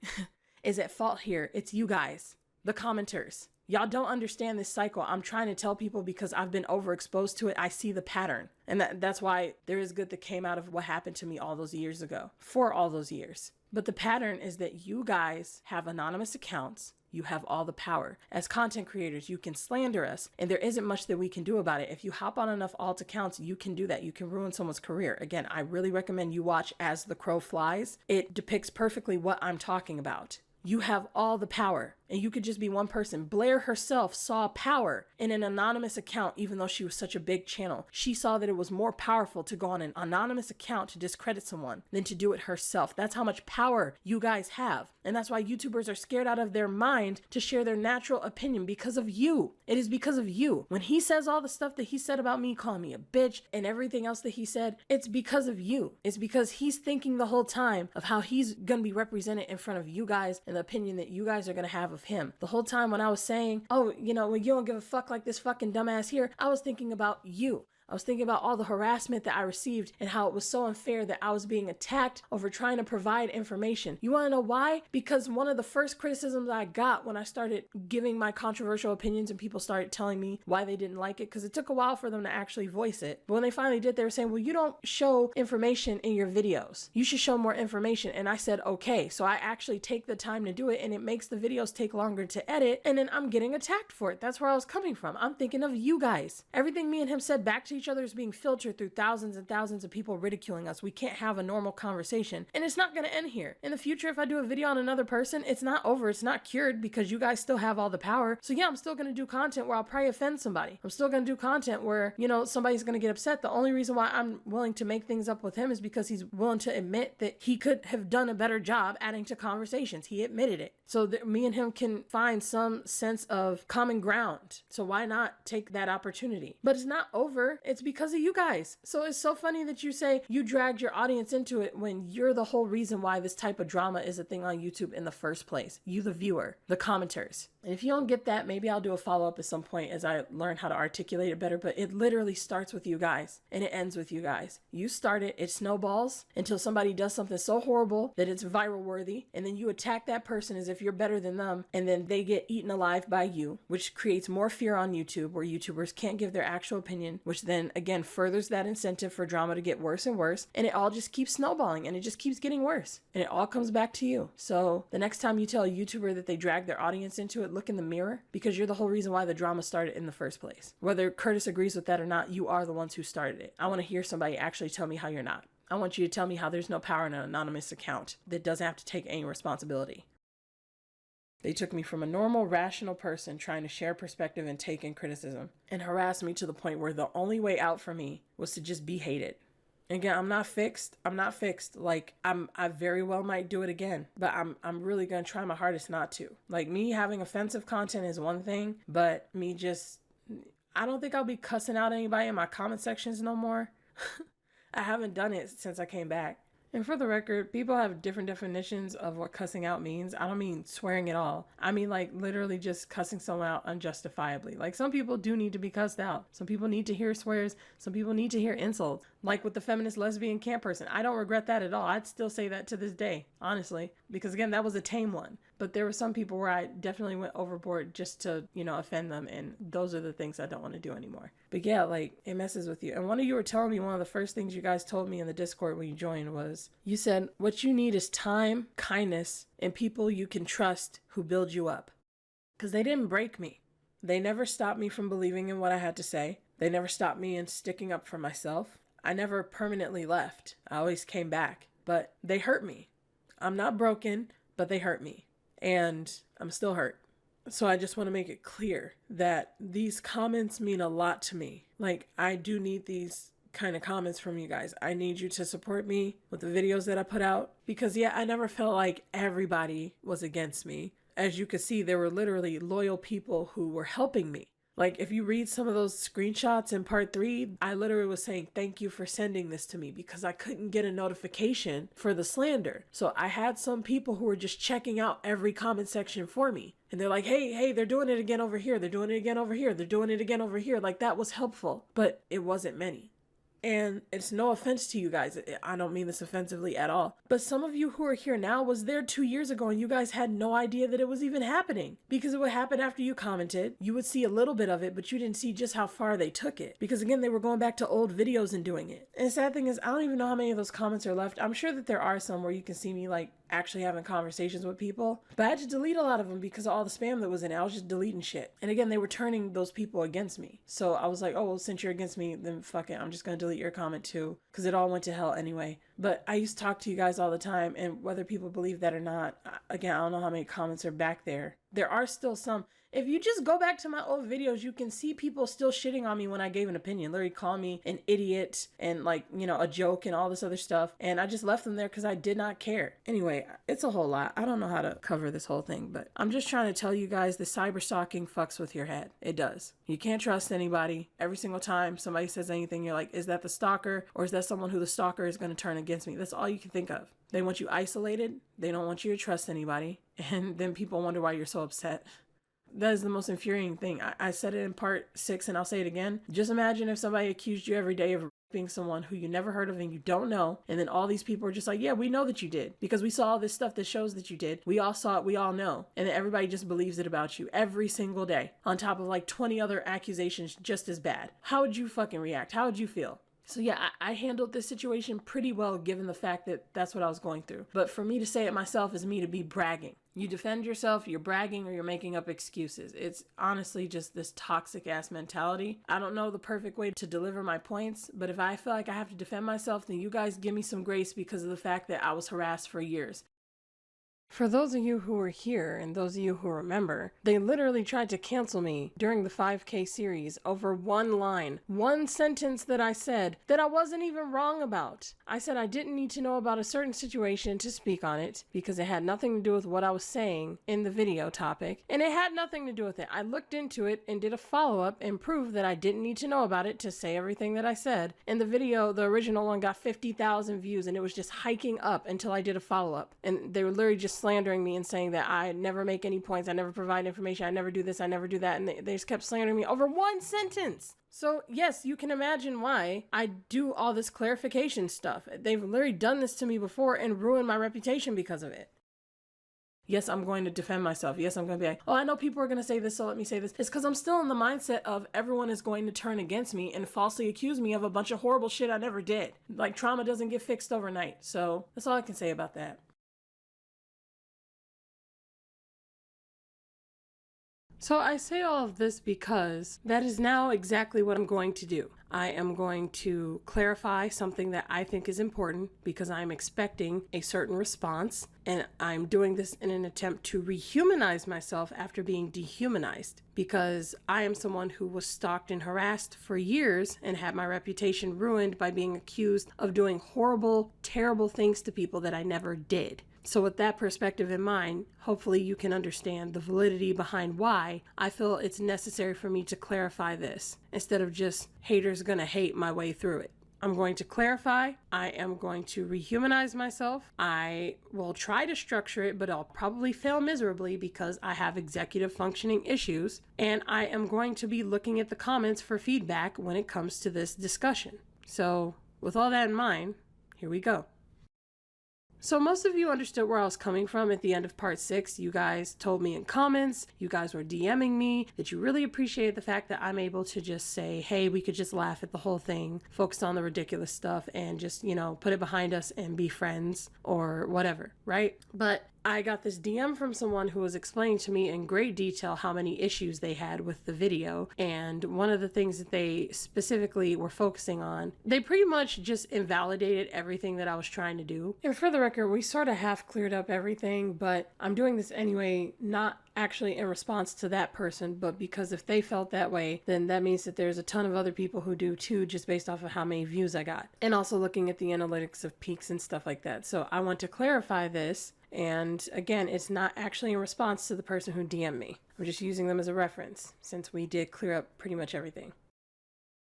is at fault here, it's you guys, the commenters. Y'all don't understand this cycle. I'm trying to tell people because I've been overexposed to it. I see the pattern. And that's why there is good that came out of what happened to me all those years ago, for all those years. But the pattern is that you guys have anonymous accounts. You have all the power. As content creators, you can slander us, and there isn't much that we can do about it. If you hop on enough alt accounts, you can do that. You can ruin someone's career. Again, I really recommend you watch As the Crow Flies. It depicts perfectly what I'm talking about. You have all the power, and you could just be one person. Blair herself saw power in an anonymous account, even though she was such a big channel. She saw that it was more powerful to go on an anonymous account to discredit someone than to do it herself. That's how much power you guys have. And that's why YouTubers are scared out of their mind to share their natural opinion, because of you. It is because of you. When he says all the stuff that he said about me, calling me a bitch and everything else that he said, it's because of you. It's because he's thinking the whole time of how he's going to be represented in front of you guys and the opinion that you guys are going to have of him. The whole time when I was saying, oh, you know, when you don't give a fuck like this fucking dumbass here, I was thinking about you. I was thinking about all the harassment that I received and how it was so unfair that I was being attacked over trying to provide information. You want to know why? Because one of the first criticisms I got when I started giving my controversial opinions and people started telling me why they didn't like it, because it took a while for them to actually voice it. But when they finally did, they were saying, well, you don't show information in your videos. You should show more information. And I said, okay. So I actually take the time to do it, and it makes the videos take longer to edit. And then I'm getting attacked for it. That's where I was coming from. I'm thinking of you guys. Everything me and him said back to each other is being filtered through thousands and thousands of people ridiculing us. We can't have a normal conversation, and it's not going to end here. In the future, if I do a video on another person, it's not over. It's not cured, because you guys still have all the power. So yeah, I'm still going to do content where I'll probably offend somebody. I'm still going to do content where, you know, somebody's going to get upset. The only reason why I'm willing to make things up with him is because he's willing to admit that he could have done a better job adding to conversations. He admitted it. so that me and him can find some sense of common ground. So why not take that opportunity? But it's not over. It's because of you guys. So it's so funny that you say you dragged your audience into it when you're the whole reason why this type of drama is a thing on YouTube in the first place. You, the viewer, the commenters. And if you don't get that, maybe I'll do a follow-up at some point as I learn how to articulate it better, but it literally starts with you guys and it ends with you guys. You start it, it snowballs until somebody does something so horrible that it's viral worthy, and then you attack that person as if you're better than them, and then they get eaten alive by you, which creates more fear on YouTube, where YouTubers can't give their actual opinion, which then again furthers that incentive for drama to get worse and worse, and it all just keeps snowballing and it just keeps getting worse, and it all comes back to you. So the next time you tell a YouTuber that they drag their audience into it, look in the mirror, because you're the whole reason why the drama started in the first place. Whether Curtis agrees with that or not, you are the ones who started it. I want to hear somebody actually tell me how you're not. I want you to tell me how there's no power in an anonymous account that doesn't have to take any responsibility. They took me from a normal, rational person trying to share perspective and take in criticism, and harassed me to the point where the only way out for me was to just be hated. Again, I'm not fixed. Like, I very well might do it again, but I'm really going to try my hardest not to. Like, me having offensive content is one thing, but I don't think I'll be cussing out anybody in my comment sections no more. I haven't done it since I came back. And for the record, people have different definitions of what cussing out means. I don't mean swearing at all. I mean like literally just cussing someone out unjustifiably. Like, some people do need to be cussed out. Some people need to hear swears. Some people need to hear insults. Like with the feminist lesbian camp person. I don't regret that at all. I'd still say that to this day, honestly. Because again, that was a tame one. But there were some people where I definitely went overboard just to, offend them. And those are the things I don't want to do anymore. But yeah, like, it messes with you. And one of you were telling me, one of the first things you guys told me in the Discord when you joined was, you said, what you need is time, kindness, and people you can trust who build you up. Because they didn't break me. They never stopped me from believing in what I had to say. They never stopped me in sticking up for myself. I never permanently left. I always came back. But they hurt me. I'm not broken, but they hurt me. And I'm still hurt. So I just want to make it clear that these comments mean a lot to me. Like, I do need these kind of comments from you guys. I need you to support me with the videos that I put out, because yeah, I never felt like everybody was against me. As you can see, there were literally loyal people who were helping me. Like, if you read some of those screenshots in part 3, I literally was saying, thank you for sending this to me, because I couldn't get a notification for the slander. So I had some people who were just checking out every comment section for me. And they're like, hey, they're doing it again over here. They're doing it again over here. They're doing it again over here. Like, that was helpful, but it wasn't many. And it's no offense to you guys. I don't mean this offensively at all. But some of you who are here now was there 2 years ago and you guys had no idea that it was even happening. Because it would happen after you commented. You would see a little bit of it, but you didn't see just how far they took it. Because again, they were going back to old videos and doing it. And the sad thing is, I don't even know how many of those comments are left. I'm sure that there are some where you can see me like actually having conversations with people. But I had to delete a lot of them because of all the spam that was in it. I was just deleting shit. And again, they were turning those people against me. So I was like, oh, well, since you're against me, then fuck it. I'm just going to delete your comment too. Because it all went to hell anyway. But I used to talk to you guys all the time. And whether people believe that or not, again, I don't know how many comments are back there. There are still some. If you just go back to my old videos, you can see people still shitting on me when I gave an opinion. Literally call me an idiot and like, a joke and all this other stuff. And I just left them there because I did not care. Anyway, it's a whole lot. I don't know how to cover this whole thing, but I'm just trying to tell you guys the cyberstalking fucks with your head. It does. You can't trust anybody. Every single time somebody says anything, you're like, is that the stalker or is that someone who the stalker is going to turn against me? That's all you can think of. They want you isolated. They don't want you to trust anybody. And then people wonder why you're so upset. That is the most infuriating thing. I said it in part 6 and I'll say it again. Just imagine if somebody accused you every day of being someone who you never heard of and you don't know. And then all these people are just like, yeah, we know that you did because we saw all this stuff that shows that you did. We all saw it. We all know. And then everybody just believes it about you every single day on top of like 20 other accusations just as bad. How would you fucking react? How would you feel? So yeah, I handled this situation pretty well given the fact that that's what I was going through. But for me to say it myself is me to be bragging. You defend yourself, you're bragging, or you're making up excuses. It's honestly just this toxic ass mentality. I don't know the perfect way to deliver my points, but if I feel like I have to defend myself, then you guys give me some grace because of the fact that I was harassed for years. For those of you who were here and those of you who remember, they literally tried to cancel me during the 5K series over one line, one sentence that I said that I wasn't even wrong about. I said I didn't need to know about a certain situation to speak on it because it had nothing to do with what I was saying in the video topic, and it had nothing to do with it. I looked into it and did a follow-up and proved that I didn't need to know about it to say everything that I said. In the video, the original one got 50,000 views and it was just hiking up until I did a follow-up, and they were literally just slandering me and saying that I never make any points, I never provide information, I never do this, I never do that, and they just kept slandering me over one sentence. So yes, you can imagine why I do all this clarification stuff. They've literally done this to me before and ruined my reputation because of it. Yes, I'm going to defend myself. Yes, I'm going to be like, oh, I know people are going to say this, so let me say this. It's because I'm still in the mindset of everyone is going to turn against me and falsely accuse me of a bunch of horrible shit I never did. Like, trauma doesn't get fixed overnight. So that's all I can say about that. So I say all of this because that is now exactly what I'm going to do. I am going to clarify something that I think is important because I'm expecting a certain response, and I'm doing this in an attempt to rehumanize myself after being dehumanized, because I am someone who was stalked and harassed for years and had my reputation ruined by being accused of doing horrible, terrible things to people that I never did. So with that perspective in mind, hopefully you can understand the validity behind why I feel it's necessary for me to clarify this, instead of just haters gonna hate my way through it. I'm going to clarify, I am going to rehumanize myself. I will try to structure it, but I'll probably fail miserably because I have executive functioning issues, and I am going to be looking at the comments for feedback when it comes to this discussion. So with all that in mind, here we go. So most of you understood where I was coming from at the end of part 6. You guys told me in comments, you guys were DMing me, that you really appreciated the fact that I'm able to just say, hey, we could just laugh at the whole thing, focus on the ridiculous stuff, and just, you know, put it behind us and be friends or whatever, right? But I got this DM from someone who was explaining to me in great detail how many issues they had with the video, and one of the things that they specifically were focusing on, they pretty much just invalidated everything that I was trying to do. And for the record, we sort of half cleared up everything, but I'm doing this anyway, not actually in response to that person, but because if they felt that way, then that means that there's a ton of other people who do too, just based off of how many views I got. And also looking at the analytics of peaks and stuff like that. So I want to clarify this. And again, it's not actually in response to the person who DM'd me. I'm just using them as a reference since we did clear up pretty much everything.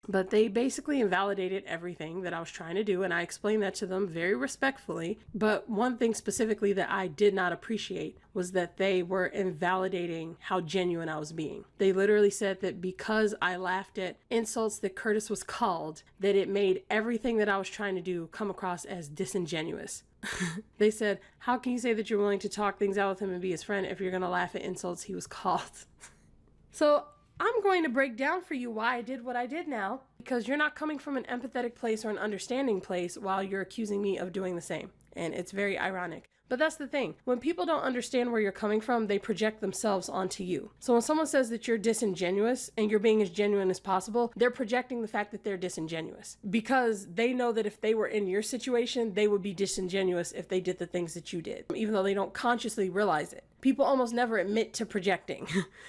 But they basically invalidated everything that I was trying to do, and I explained that to them very respectfully. But one thing specifically that I did not appreciate was that they were invalidating how genuine I was being. They literally said that because I laughed at insults that Curtis was called, that it made everything that I was trying to do come across as disingenuous. They said, how can you say that you're willing to talk things out with him and be his friend if you're going to laugh at insults he was called? So I'm going to break down for you why I did what I did now, because you're not coming from an empathetic place or an understanding place while you're accusing me of doing the same. And it's very ironic. But that's the thing. When people don't understand where you're coming from, they project themselves onto you. So when someone says that you're disingenuous and you're being as genuine as possible, they're projecting the fact that they're disingenuous because they know that if they were in your situation, they would be disingenuous if they did the things that you did, even though they don't consciously realize it. People almost never admit to projecting.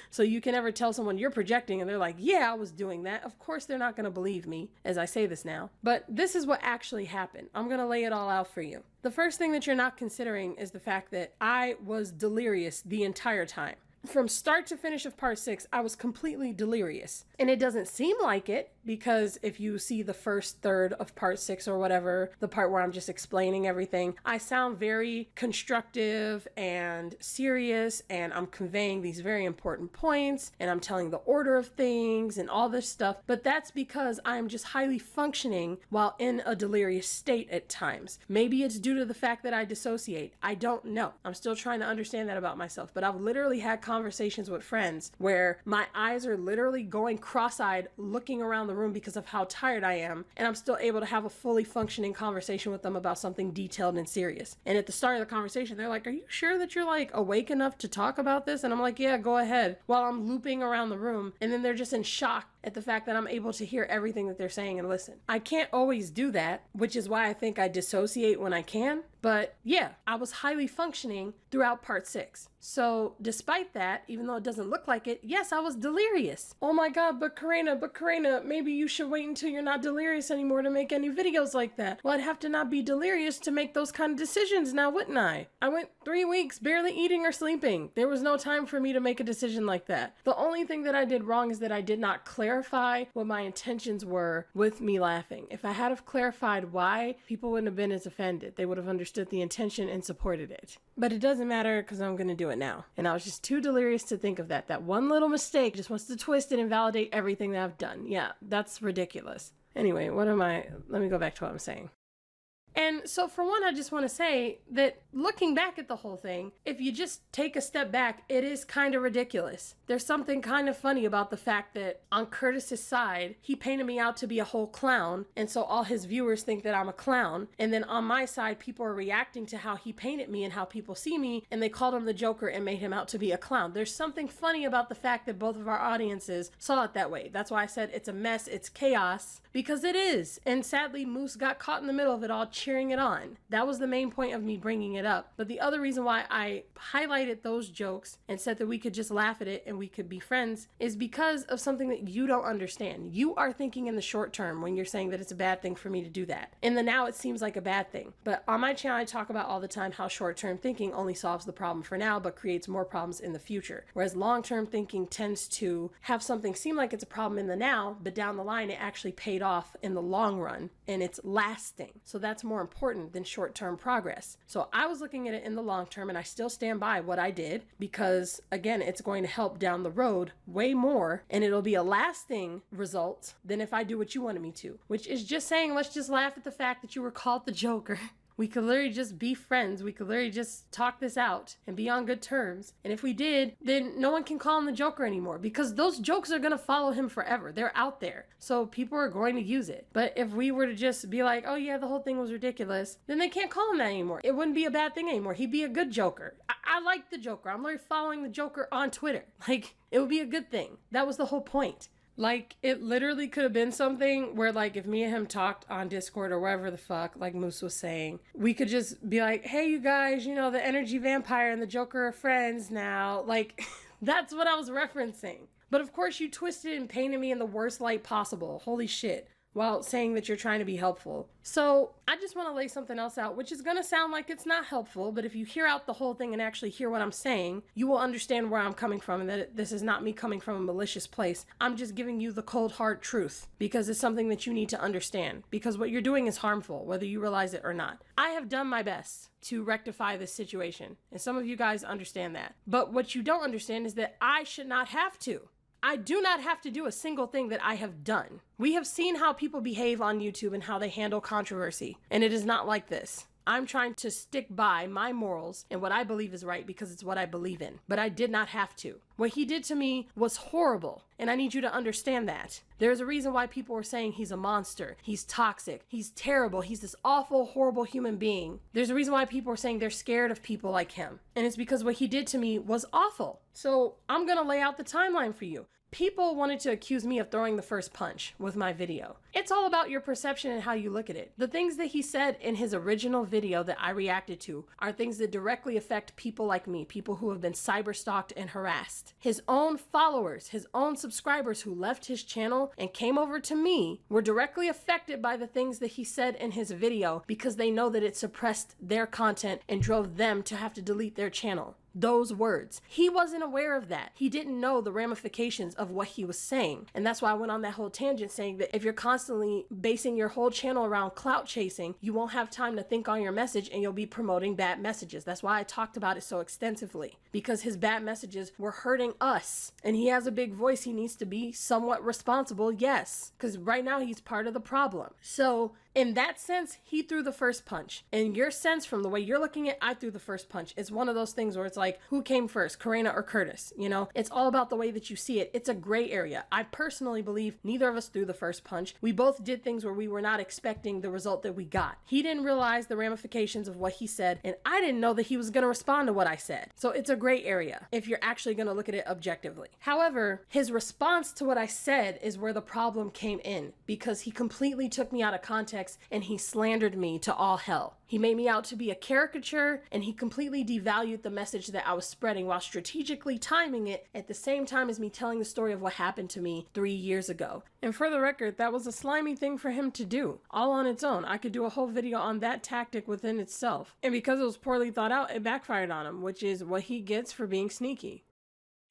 So you can never tell someone you're projecting and they're like, yeah, I was doing that. Of course, they're not going to believe me as I say this now. But this is what actually happened. I'm going to lay it all out for you. The first thing that you're not considering is the fact that I was delirious the entire time. From start to finish of part 6, I was completely delirious. And it doesn't seem like it, because if you see the first third of part 6 or whatever, the part where I'm just explaining everything, I sound very constructive and serious, and I'm conveying these very important points, and I'm telling the order of things and all this stuff. But that's because I'm just highly functioning while in a delirious state at times. Maybe it's due to the fact that I dissociate. I don't know. I'm still trying to understand that about myself, but I've literally had conversations with friends where my eyes are literally going cross-eyed looking around the room because of how tired I am, and I'm still able to have a fully functioning conversation with them about something detailed and serious. And at the start of the conversation, they're like, are you sure that you're like awake enough to talk about this? And I'm like, yeah, go ahead, while I'm looping around the room. And then they're just in shock at the fact that I'm able to hear everything that they're saying and listen. I can't always do that, which is why I think I dissociate when I can. But yeah, I was highly functioning throughout part 6. So despite that, even though it doesn't look like it, yes, I was delirious. Oh my God, but Kurena, maybe you should wait until you're not delirious anymore to make any videos like that. Well, I'd have to not be delirious to make those kind of decisions now, wouldn't I? I went 3 weeks barely eating or sleeping. There was no time for me to make a decision like that. The only thing that I did wrong is that I did not clarify what my intentions were with me laughing. If I had have clarified why, people wouldn't have been as offended. They would have understood the intention and supported it. But it doesn't matter because I'm going to do it now. And I was just too delirious to think of that. That one little mistake just wants to twist it and validate everything that I've done. Yeah, that's ridiculous. Anyway, let me go back to what I'm saying. And so for one, I just want to say that looking back at the whole thing, if you just take a step back, it is kind of ridiculous. There's something kind of funny about the fact that on Curtis's side, he painted me out to be a whole clown. And so all his viewers think that I'm a clown. And then on my side, people are reacting to how he painted me and how people see me. And they called him the Joker and made him out to be a clown. There's something funny about the fact that both of our audiences saw it that way. That's why I said it's a mess, it's chaos, because it is. And sadly, Moose got caught in the middle of it all, cheering it on. That was the main point of me bringing it up. But the other reason why I highlighted those jokes and said that we could just laugh at it and we could be friends is because of something that you don't understand. You are thinking in the short term when you're saying that it's a bad thing for me to do that. In the now, it seems like a bad thing. But on my channel, I talk about all the time how short-term thinking only solves the problem for now, but creates more problems in the future. Whereas long-term thinking tends to have something seem like it's a problem in the now, but down the line, it actually paid off in the long run and it's lasting. So that's more important than short-term progress. So I was looking at it in the long term, and I still stand by what I did because, again, it's going to help down the road way more, and it'll be a lasting result than if I do what you wanted me to, which is just saying, let's just laugh at the fact that you were called the Joker. We could literally just be friends. We could literally just talk this out and be on good terms. And if we did, then no one can call him the Joker anymore because those jokes are going to follow him forever. They're out there. So people are going to use it. But if we were to just be like, oh yeah, the whole thing was ridiculous, then they can't call him that anymore. It wouldn't be a bad thing anymore. He'd be a good Joker. I like the Joker. I'm literally following the Joker on Twitter. Like, it would be a good thing. That was the whole point. Like, it literally could have been something where, like, if me and him talked on Discord or wherever the fuck, like Moose was saying, we could just be like, hey, you guys, you know, the energy vampire and the Joker are friends now. Like, that's what I was referencing. But of course, you twisted and painted me in the worst light possible. Holy shit. While saying that you're trying to be helpful. So I just want to lay something else out, which is going to sound like it's not helpful, but if you hear out the whole thing and actually hear what I'm saying, you will understand where I'm coming from and that this is not me coming from a malicious place. I'm just giving you the cold hard truth because it's something that you need to understand because what you're doing is harmful, whether you realize it or not. I have done my best to rectify this situation, and some of you guys understand that. But what you don't understand is that I should not have to. I do not have to do a single thing that I have done. We have seen how people behave on YouTube and how they handle controversy, and it is not like this. I'm trying to stick by my morals and what I believe is right because it's what I believe in, but I did not have to. What he did to me was horrible, and I need you to understand that. There's a reason why people were saying he's a monster, he's toxic, he's terrible, he's this awful, horrible human being. There's a reason why people are saying they're scared of people like him, and it's because what he did to me was awful. So I'm gonna lay out the timeline for you. People wanted to accuse me of throwing the first punch with my video. It's all about your perception and how you look at it. The things that he said in his original video that I reacted to are things that directly affect people like me, people who have been cyberstalked and harassed. His own followers, his own subscribers who left his channel and came over to me were directly affected by the things that he said in his video because they know that it suppressed their content and drove them to have to delete their channel. Those words. He wasn't aware of that. He didn't know the ramifications of what he was saying. And that's why I went on that whole tangent saying that if you're constantly basing your whole channel around clout chasing, you won't have time to think on your message and you'll be promoting bad messages. That's why I talked about it so extensively, because his bad messages were hurting us. And he has a big voice. He needs to be somewhat responsible, yes, because right now he's part of the problem. So In that sense, he threw the first punch. In your sense, from the way you're looking at, I threw the first punch. It's one of those things where it's like, who came first, Kurena or Curtis? You know, it's all about the way that you see it. It's a gray area. I personally believe neither of us threw the first punch. We both did things where we were not expecting the result that we got. He didn't realize the ramifications of what he said, and I didn't know that he was going to respond to what I said. So it's a gray area if you're actually going to look at it objectively. However, his response to what I said is where the problem came in, because he completely took me out of context and he slandered me to all hell. He made me out to be a caricature, and he completely devalued the message that I was spreading while strategically timing it at the same time as me telling the story of what happened to me 3 years ago. And for the record, that was a slimy thing for him to do, all on its own. I could do a whole video on that tactic within itself. And because it was poorly thought out, it backfired on him, which is what he gets for being sneaky.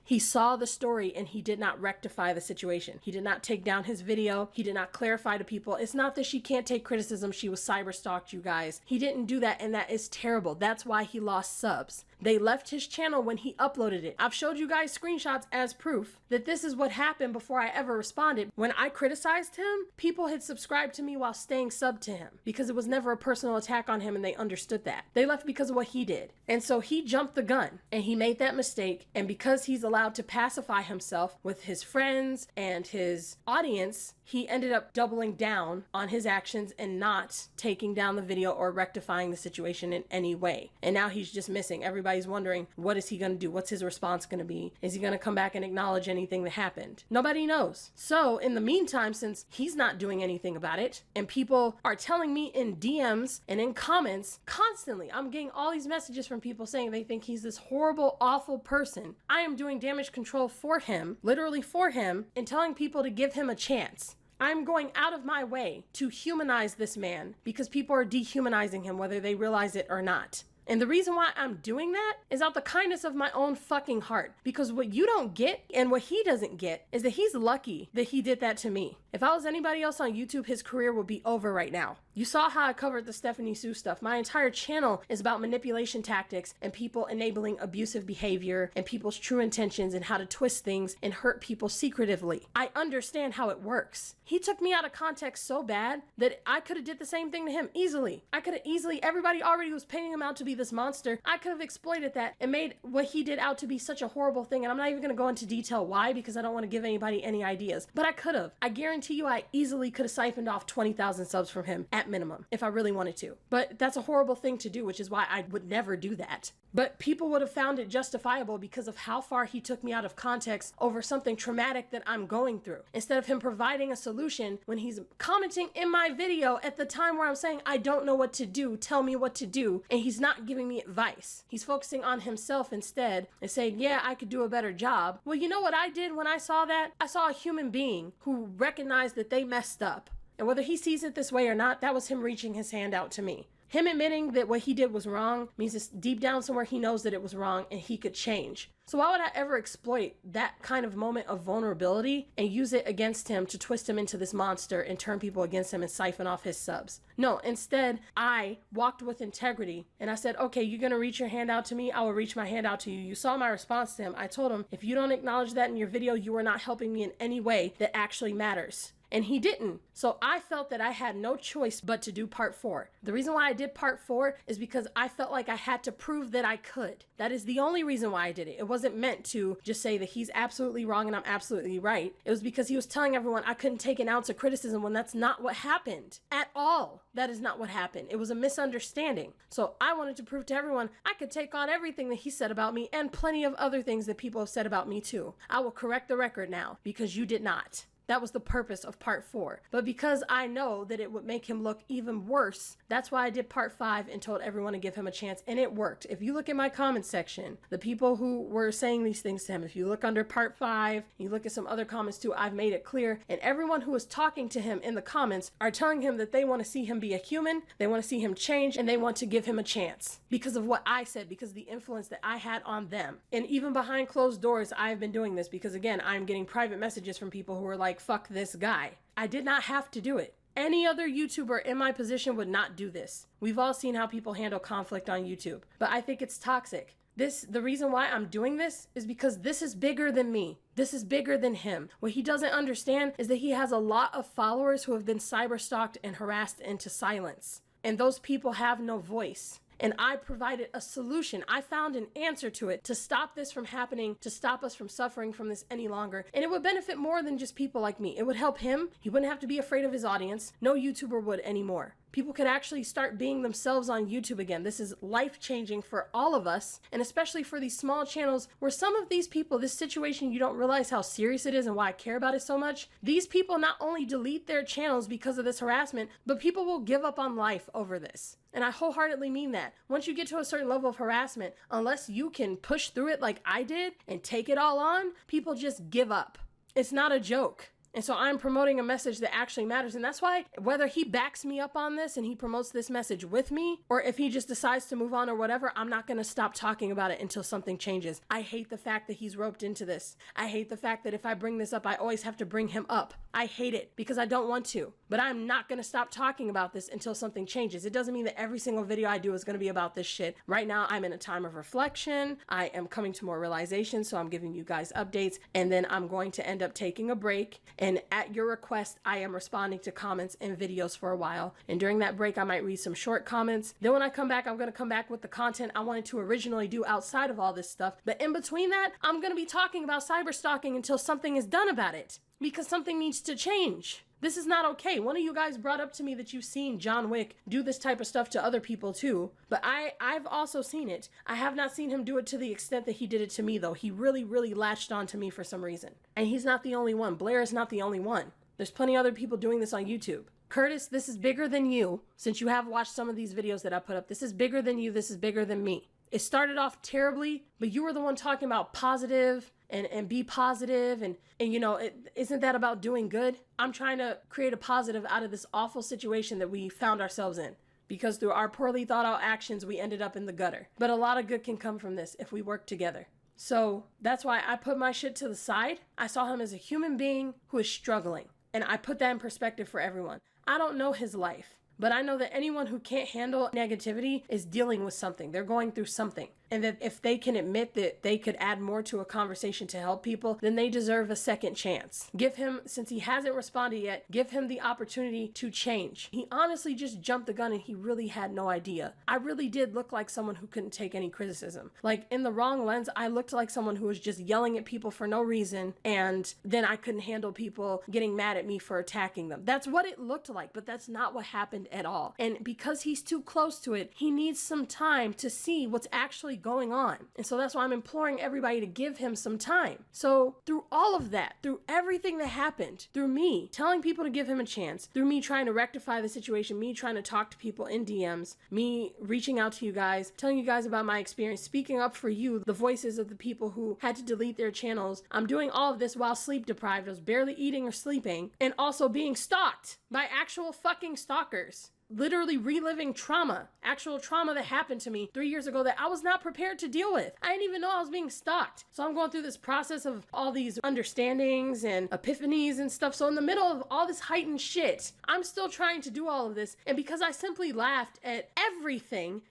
He saw the story and he did not rectify the situation. He did not take down his video. He did not clarify to people. It's not that she can't take criticism. She was cyberstalked, you guys. He didn't do that, and that is terrible. That's why he lost subs. They left his channel when he uploaded it. I've showed you guys screenshots as proof that this is what happened before I ever responded. When I criticized him, people had subscribed to me while staying subbed to him because it was never a personal attack on him, and they understood that. They left because of what he did. And so he jumped the gun and he made that mistake. And because he's allowed to pacify himself with his friends and his audience, he ended up doubling down on his actions and not taking down the video or rectifying the situation in any way. And now he's just missing. Everybody's wondering, what is he going to do? What's his response going to be? Is he going to come back and acknowledge anything that happened? Nobody knows. So in the meantime, since he's not doing anything about it, and people are telling me in DMs and in comments constantly, I'm getting all these messages from people saying they think he's this horrible, awful person. I am doing damage control for him, literally for him, and telling people to give him a chance. I'm going out of my way to humanize this man because people are dehumanizing him whether they realize it or not. And the reason why I'm doing that is out the kindness of my own fucking heart. Because what you don't get and what he doesn't get is that he's lucky that he did that to me. If I was anybody else on YouTube, his career would be over right now. You saw how I covered the Stephanie Sue stuff. My entire channel is about manipulation tactics and people enabling abusive behavior and people's true intentions and how to twist things and hurt people secretively. I understand how it works. He took me out of context so bad that I could have did the same thing to him easily. I could have easily, everybody already was painting him out to be this monster. I could have exploited that and made what he did out to be such a horrible thing. And I'm not even going to go into detail why, because I don't want to give anybody any ideas. But I could have. I guarantee you I easily could have siphoned off 20,000 subs from him at minimum if I really wanted to. But that's a horrible thing to do, which is why I would never do that. But people would have found it justifiable because of how far he took me out of context over something traumatic that I'm going through. Instead of him providing a solution when he's commenting in my video at the time where I'm saying, I don't know what to do, tell me what to do, and he's not giving me advice. He's focusing on himself instead and saying, yeah, I could do a better job. Well, you know what I did when I saw that? I saw a human being who recognized that they messed up. And whether he sees it this way or not, that was him reaching his hand out to me. Him admitting that what he did was wrong means it's deep down somewhere he knows that it was wrong and he could change. So why would I ever exploit that kind of moment of vulnerability and use it against him to twist him into this monster and turn people against him and siphon off his subs? No, instead, I walked with integrity and I said, okay, you're going to reach your hand out to me. I will reach my hand out to you. You saw my response to him. I told him, if you don't acknowledge that in your video, you are not helping me in any way that actually matters. And he didn't. So I felt that I had no choice but to do part 4. The reason why I did part 4 is because I felt like I had to prove that I could. That is the only reason why I did it. It wasn't meant to just say that he's absolutely wrong and I'm absolutely right. It was because he was telling everyone I couldn't take an ounce of criticism when that's not what happened at all. That is not what happened. It was a misunderstanding. So I wanted to prove to everyone I could take on everything that he said about me and plenty of other things that people have said about me too. I will correct the record now because you did not. That was the purpose of part 4. But because I know that it would make him look even worse, that's why I did part 5 and told everyone to give him a chance. And it worked. If you look at my comment section, the people who were saying these things to him, if you look under part 5, you look at some other comments too, I've made it clear. And everyone who was talking to him in the comments are telling him that they want to see him be a human, they want to see him change, and they want to give him a chance. Because of what I said, because of the influence that I had on them. And even behind closed doors, I've been doing this because, again, I'm getting private messages from people who are like, fuck this guy. I did not have to do it. Any other YouTuber in my position would not do this. We've all seen how people handle conflict on YouTube, but I think it's toxic. The reason why I'm doing this is because this is bigger than me. This is bigger than him. What he doesn't understand is that he has a lot of followers who have been cyberstalked and harassed into silence. And those people have no voice. And I provided a solution. I found an answer to it to stop this from happening, to stop us from suffering from this any longer. And it would benefit more than just people like me. It would help him. He wouldn't have to be afraid of his audience. No YouTuber would anymore. People could actually start being themselves on YouTube again. This is life-changing for all of us, and especially for these small channels where some of these people, this situation, you don't realize how serious it is and why I care about it so much. These people not only delete their channels because of this harassment, but people will give up on life over this. And I wholeheartedly mean that. Once you get to a certain level of harassment, unless you can push through it like I did and take it all on, people just give up. It's not a joke. And so I'm promoting a message that actually matters. And that's why whether he backs me up on this and he promotes this message with me, or if he just decides to move on or whatever, I'm not going to stop talking about it until something changes. I hate the fact that he's roped into this. I hate the fact that if I bring this up, I always have to bring him up. I hate it because I don't want to. But I'm not going to stop talking about this until something changes. It doesn't mean that every single video I do is going to be about this shit. Right now, I'm in a time of reflection. I am coming to more realization, so I'm giving you guys updates. And then I'm going to end up taking a break. And at your request, I am responding to comments and videos for a while. And during that break, I might read some short comments. Then when I come back, I'm going to come back with the content I wanted to originally do outside of all this stuff. But in between that, I'm going to be talking about cyberstalking until something is done about it. Because something needs to change. This is not okay. One of you guys brought up to me that you've seen John Wick do this type of stuff to other people too. But I've also seen it. I have not seen him do it to the extent that he did it to me though. He really, really latched on to me for some reason. And he's not the only one. Blair is not the only one. There's plenty of other people doing this on YouTube. Curtis, this is bigger than you. Since you have watched some of these videos that I put up, this is bigger than you. This is bigger than me. It started off terribly, but you were the one talking about positive and be positive and you know, isn't that about doing good? I'm trying to create a positive out of this awful situation that we found ourselves in because through our poorly thought out actions, we ended up in the gutter. But a lot of good can come from this if we work together. So that's why I put my shit to the side. I saw him as a human being who is struggling, and I put that in perspective for everyone. I don't know his life, but I know that anyone who can't handle negativity is dealing with something. They're going through something. And that if they can admit that they could add more to a conversation to help people, then they deserve a second chance. Give him, since he hasn't responded yet, give him the opportunity to change. He honestly just jumped the gun and he really had no idea. I really did look like someone who couldn't take any criticism. Like in the wrong lens, I looked like someone who was just yelling at people for no reason, and then I couldn't handle people getting mad at me for attacking them. That's what it looked like, but that's not what happened at all. And because he's too close to it, he needs some time to see what's actually going on. And so that's why I'm imploring everybody to give him some time. So through all of that, through everything that happened, through me telling people to give him a chance, through me trying to rectify the situation, me trying to talk to people in DMs, me reaching out to you guys, telling you guys about my experience, speaking up for you, the voices of the people who had to delete their channels. I'm doing all of this while sleep deprived. I was barely eating or sleeping, and also being stalked by actual fucking stalkers. Literally reliving trauma, actual trauma that happened to me 3 years ago that I was not prepared to deal with. I didn't even know I was being stalked. So I'm going through this process of all these understandings and epiphanies and stuff. So in the middle of all this heightened shit, I'm still trying to do all of this. And because I simply laughed at everything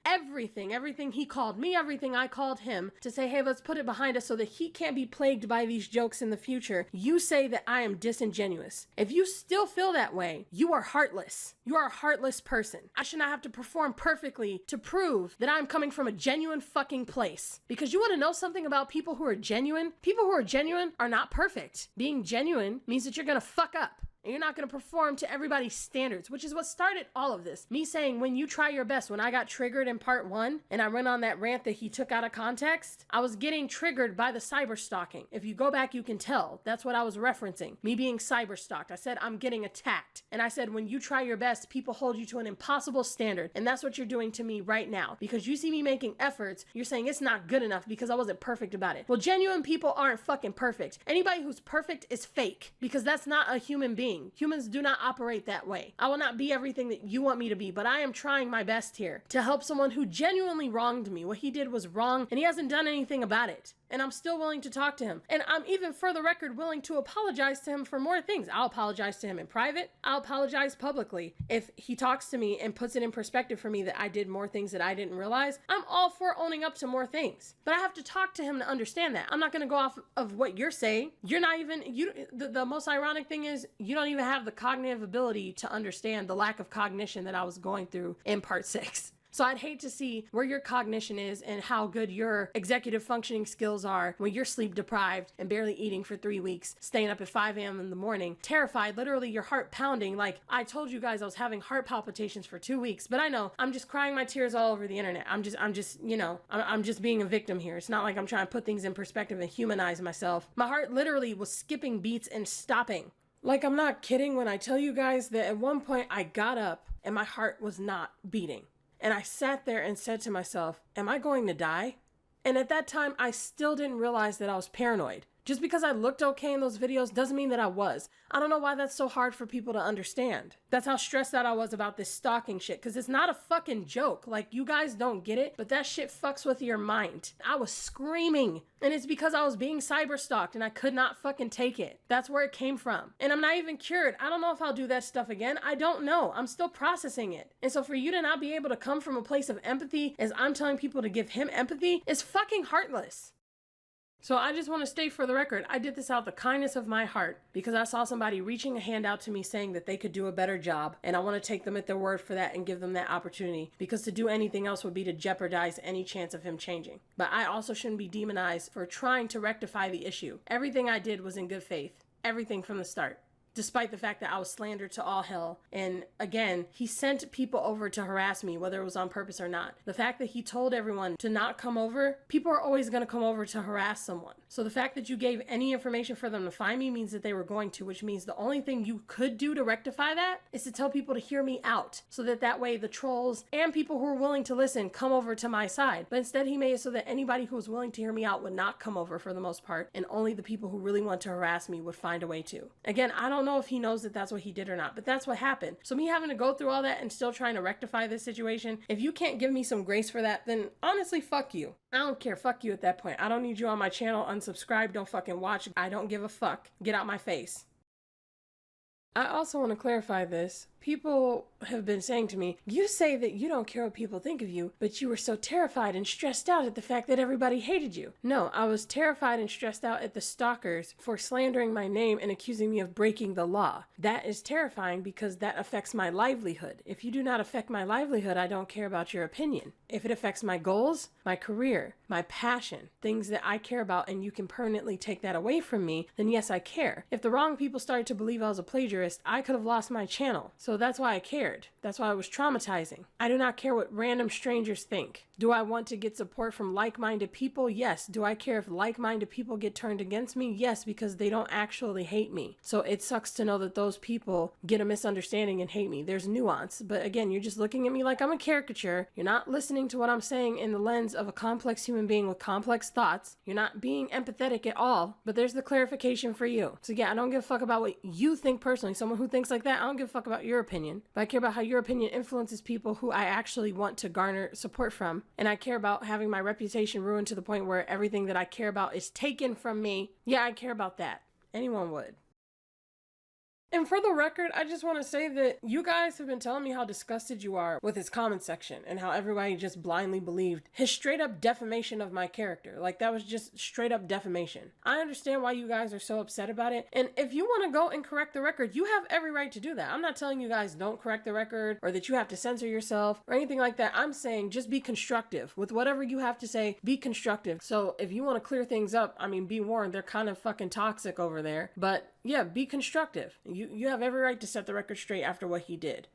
he called me, everything I called him, to say, hey, let's put it behind us so that he can't be plagued by these jokes in the future, you say that I am disingenuous. If you still feel that way, you are heartless. You are a heartless person. I should not have to perform perfectly to prove that I'm coming from a genuine fucking place. Because you want to know something about people who are genuine? People who are genuine are not perfect. Being genuine means that you're gonna fuck up. And you're not going to perform to everybody's standards, which is what started all of this. Me saying, when you try your best, when I got triggered in part 1 and I went on that rant that he took out of context, I was getting triggered by the cyberstalking. If you go back, you can tell. That's what I was referencing. Me being cyberstalked. I said, I'm getting attacked. And I said, when you try your best, people hold you to an impossible standard. And that's what you're doing to me right now. Because you see me making efforts, you're saying it's not good enough because I wasn't perfect about it. Well, genuine people aren't fucking perfect. Anybody who's perfect is fake because that's not a human being. being. Humans do not operate that way. I will not be everything that you want me to be, but I am trying my best here to help someone who genuinely wronged me. What he did was wrong, and he hasn't done anything about it. And I'm still willing to talk to him. And I'm even, for the record, willing to apologize to him for more things. I'll apologize to him in private. I'll apologize publicly. If he talks to me and puts it in perspective for me that I did more things that I didn't realize, I'm all for owning up to more things. But I have to talk to him to understand that. I'm not gonna go off of what you're saying. You're not even, the most ironic thing is you don't even have the cognitive ability to understand the lack of cognition that I was going through in part 6. So I'd hate to see where your cognition is and how good your executive functioning skills are when you're sleep deprived and barely eating for 3 weeks, staying up at 5 a.m. in the morning, terrified, literally your heart pounding. Like, I told you guys I was having heart palpitations for 2 weeks, but I know I'm just crying my tears all over the internet. I'm just, you know, I'm just being a victim here. It's not like I'm trying to put things in perspective and humanize myself. My heart literally was skipping beats and stopping. Like, I'm not kidding when I tell you guys that at one point I got up and my heart was not beating. And I sat there and said to myself, am I going to die? And at that time, I still didn't realize that I was paranoid. Just because I looked okay in those videos doesn't mean that I was. I don't know why that's so hard for people to understand. That's how stressed out I was about this stalking shit, because it's not a fucking joke. Like, you guys don't get it, but that shit fucks with your mind. I was screaming, and it's because I was being cyberstalked and I could not fucking take it. That's where it came from. And I'm not even cured. I don't know if I'll do that stuff again. I don't know. I'm still processing it. And so for you to not be able to come from a place of empathy as I'm telling people to give him empathy is fucking heartless. So I just want to state for the record, I did this out of the kindness of my heart because I saw somebody reaching a hand out to me saying that they could do a better job, and I want to take them at their word for that and give them that opportunity, because to do anything else would be to jeopardize any chance of him changing. But I also shouldn't be demonized for trying to rectify the issue. Everything I did was in good faith. Everything from the start. Despite the fact that I was slandered to all hell. And again, he sent people over to harass me, whether it was on purpose or not. The fact that he told everyone to not come over, people are always going to come over to harass someone. So the fact that you gave any information for them to find me means that they were going to, which means the only thing you could do to rectify that is to tell people to hear me out, so that way the trolls and people who are willing to listen come over to my side. But instead he made it so that anybody who was willing to hear me out would not come over for the most part, and only the people who really want to harass me would find a way to. Again, I don't know if he knows that that's what he did or not, but that's what happened. So me having to go through all that and still trying to rectify this situation, if you can't give me some grace for that, then honestly, fuck you. I don't care. Fuck you at that point. I don't need you on my channel. Unsubscribe. Don't fucking watch. I don't give a fuck. Get out my face. I also want to clarify this. People have been saying to me, you say that you don't care what people think of you, but you were so terrified and stressed out at the fact that everybody hated you. No, I was terrified and stressed out at the stalkers for slandering my name and accusing me of breaking the law. That is terrifying because that affects my livelihood. If you do not affect my livelihood, I don't care about your opinion. If it affects my goals, my career, my passion, things that I care about, and you can permanently take that away from me, then yes, I care. If the wrong people started to believe I was a plagiarist, I could have lost my channel. So that's why I cared. That's why it was traumatizing. I do not care what random strangers think. Do I want to get support from like-minded people? Yes. Do I care if like-minded people get turned against me? Yes, because they don't actually hate me. So it sucks to know that those people get a misunderstanding and hate me. There's nuance. But again, you're just looking at me like I'm a caricature. You're not listening to what I'm saying in the lens of a complex human being with complex thoughts. You're not being empathetic at all. But there's the clarification for you. So yeah, I don't give a fuck about what you think personally. Someone who thinks like that, I don't give a fuck about your opinion. But I care about how your opinion influences people who I actually want to garner support from. And I care about having my reputation ruined to the point where everything that I care about is taken from me. Yeah, I care about that. Anyone would. And for the record, I just want to say that you guys have been telling me how disgusted you are with his comment section and how everybody just blindly believed his straight up defamation of my character. Like, that was just straight up defamation. I understand why you guys are so upset about it. And if you want to go and correct the record, you have every right to do that. I'm not telling you guys don't correct the record or that you have to censor yourself or anything like that. I'm saying just be constructive with whatever you have to say. Be constructive. So if you want to clear things up, I mean, be warned, they're kind of fucking toxic over there. But yeah, be constructive. You have every right to set the record straight after what he did.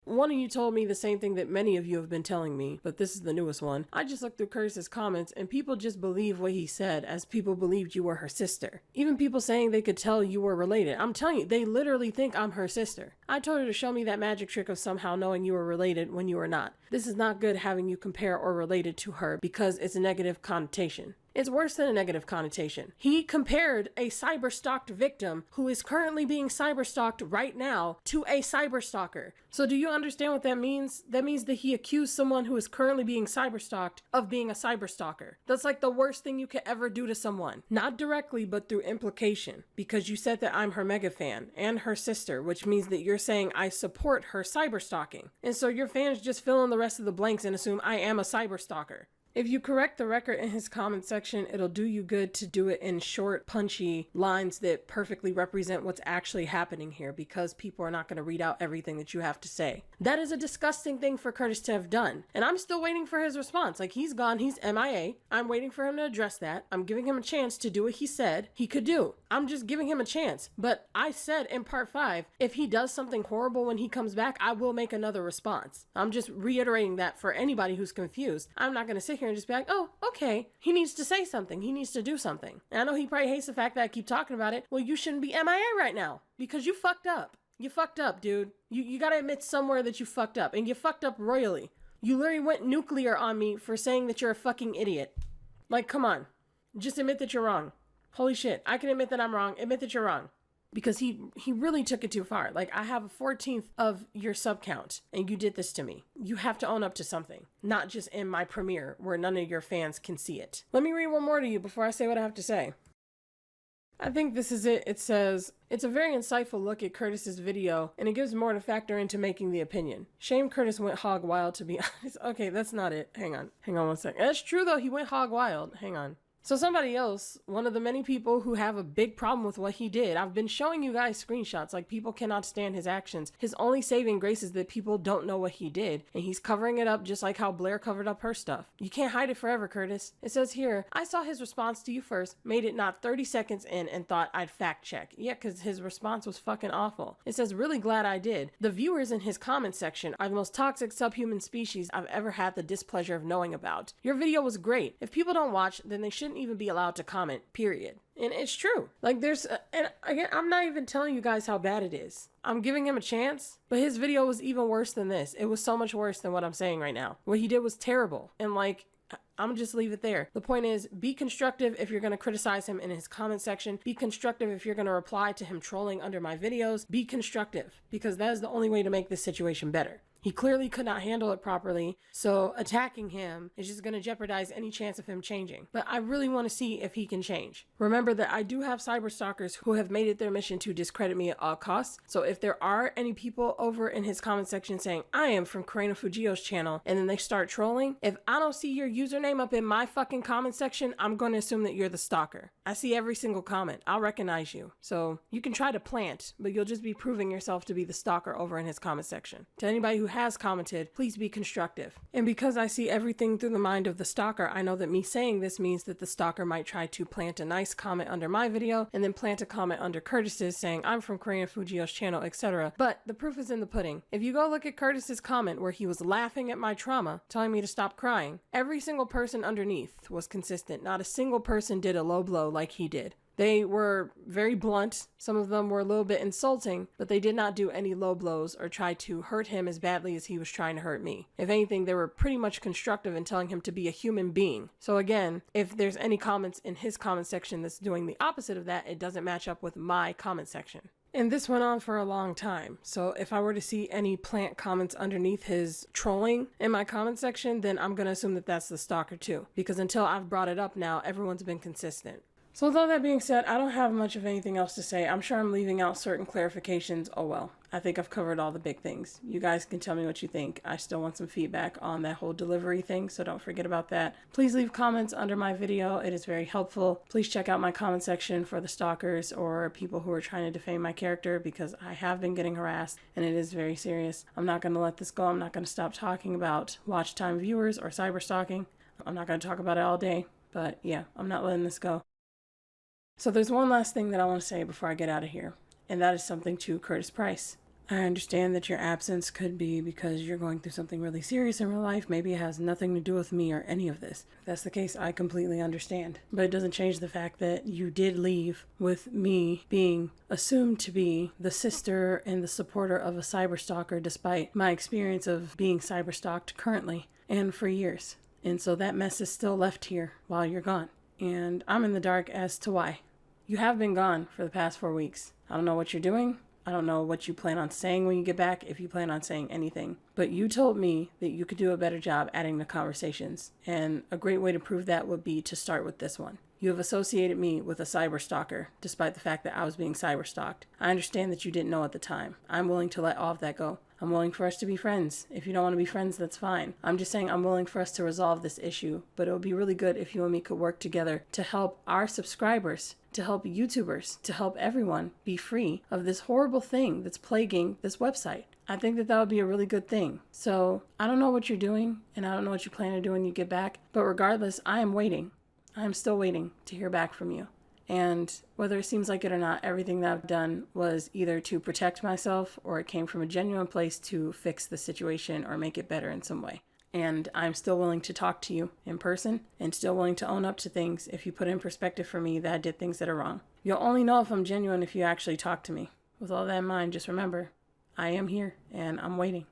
One of you told me the same thing that many of you have been telling me, but this is the newest one. I just looked through Curtis's comments and people just believe what he said as people believed you were her sister. Even people saying they could tell you were related. I'm telling you, they literally think I'm her sister. I told her to show me that magic trick of somehow knowing you were related when you were not. This is not good having you compare or related to her because it's a negative connotation. It's worse than a negative connotation. He compared a cyberstalked victim who is currently being cyberstalked right now to a cyberstalker. So do you understand what that means? That means that he accused someone who is currently being cyberstalked of being a cyberstalker. That's like the worst thing you could ever do to someone. Not directly, but through implication. Because you said that I'm her mega fan and her sister, which means that you're saying I support her cyberstalking. And so your fans just fill in the rest of the blanks and assume I am a cyberstalker. If you correct the record in his comment section, it'll do you good to do it in short, punchy lines that perfectly represent what's actually happening here, because people are not going to read out everything that you have to say. That is a disgusting thing for Curtis to have done. And I'm still waiting for his response. Like, he's gone, he's MIA. I'm waiting for him to address that. I'm giving him a chance to do what he said he could do. I'm just giving him a chance. But I said in part 5, if he does something horrible when he comes back, I will make another response. I'm just reiterating that for anybody who's confused. I'm not going to sit here and just be like, oh, okay, he needs to say something. He needs to do something. And I know he probably hates the fact that I keep talking about it. Well, you shouldn't be MIA right now because you fucked up. You fucked up, dude. You got to admit somewhere that you fucked up, and you fucked up royally. You literally went nuclear on me for saying that you're a fucking idiot. Like, come on. Just admit that you're wrong. Holy shit. I can admit that I'm wrong. Admit that you're wrong. Because he really took it too far. Like, I have a 14th of your sub count, and you did this to me. You have to own up to something, not just in my premiere where none of your fans can see it. Let me read one more to you before I say what I have to say. I think this is it. It says, it's a very insightful look at Curtis's video, and it gives more to factor into making the opinion. Shame Curtis went hog wild, to be honest. Okay, that's not it. Hang on one second. That's true though, he went hog wild. Hang on. So somebody else, one of the many people who have a big problem with what he did, I've been showing you guys screenshots, like people cannot stand his actions. His only saving grace is that people don't know what he did, and he's covering it up just like how Blair covered up her stuff. You can't hide it forever, Curtis. It says here, I saw his response to you first, made it not 30 seconds in, and thought I'd fact check. Yeah, because his response was fucking awful. It says, really glad I did. The viewers in his comment section are the most toxic subhuman species I've ever had the displeasure of knowing about. Your video was great. If people don't watch, then they shouldn't even be allowed to comment, period. And it's true. Like, and again, I'm not even telling you guys how bad it is. I'm giving him a chance, but his video was even worse than this. It was so much worse than what I'm saying right now. What he did was terrible. And like, I'm just leave it there. The point is, be constructive if you're going to criticize him in his comment section. Be constructive if you're going to reply to him trolling under my videos. Be constructive, because that is the only way to make this situation better. He clearly could not handle it properly, so attacking him is just going to jeopardize any chance of him changing. But I really want to see if he can change. Remember that I do have cyberstalkers who have made it their mission to discredit me at all costs. So if there are any people over in his comment section saying, I am from Kurena Fujio's channel, and then they start trolling, if I don't see your username up in my fucking comment section, I'm going to assume that you're the stalker. I see every single comment. I'll recognize you. So you can try to plant, but you'll just be proving yourself to be the stalker over in his comment section. To anybody who has commented, please be constructive. And because I see everything through the mind of the stalker, I know that me saying this means that the stalker might try to plant a nice comment under my video and then plant a comment under Curtis's saying I'm from Kurena Fujio's channel, etc. But the proof is in the pudding. If you go look at Curtis's comment where he was laughing at my trauma, telling me to stop crying, every single person underneath was consistent. Not a single person did a low blow like he did. They were very blunt. Some of them were a little bit insulting, but they did not do any low blows or try to hurt him as badly as he was trying to hurt me. If anything, they were pretty much constructive in telling him to be a human being. So again, if there's any comments in his comment section that's doing the opposite of that, it doesn't match up with my comment section. And this went on for a long time. So if I were to see any plant comments underneath his trolling in my comment section, then I'm going to assume that that's the stalker too. Because until I've brought it up now, everyone's been consistent. So with all that being said, I don't have much of anything else to say. I'm sure I'm leaving out certain clarifications. Oh well, I think I've covered all the big things. You guys can tell me what you think. I still want some feedback on that whole delivery thing, so don't forget about that. Please leave comments under my video. It is very helpful. Please check out my comment section for the stalkers or people who are trying to defame my character, because I have been getting harassed and it is very serious. I'm not going to let this go. I'm not going to stop talking about WatchTimeViewers or cyberstalking. I'm not going to talk about it all day, but yeah, I'm not letting this go. So there's one last thing that I want to say before I get out of here, and that is something to Curtis Price. I understand that your absence could be because you're going through something really serious in real life. Maybe it has nothing to do with me or any of this. If that's the case, I completely understand. But it doesn't change the fact that you did leave with me being assumed to be the sister and the supporter of a cyberstalker, despite my experience of being cyberstalked currently and for years. And so that mess is still left here while you're gone. And I'm in the dark as to why. You have been gone for the past 4 weeks. I don't know what you're doing. I don't know what you plan on saying when you get back, if you plan on saying anything. But you told me that you could do a better job adding the conversations. And a great way to prove that would be to start with this one. You have associated me with a cyberstalker, despite the fact that I was being cyberstalked. I understand that you didn't know at the time. I'm willing to let all of that go. I'm willing for us to be friends. If you don't want to be friends, that's fine. I'm just saying I'm willing for us to resolve this issue. But it would be really good if you and me could work together to help our subscribers, to help YouTubers, to help everyone be free of this horrible thing that's plaguing this website. I think that would be a really good thing. So I don't know what you're doing, and I don't know what you plan to do when you get back. But regardless, I am waiting. I am still waiting to hear back from you. And whether it seems like it or not, everything that I've done was either to protect myself or it came from a genuine place to fix the situation or make it better in some way. And I'm still willing to talk to you in person and still willing to own up to things if you put in perspective for me that I did things that are wrong. You'll only know if I'm genuine if you actually talk to me. With all that in mind, just remember, I am here and I'm waiting.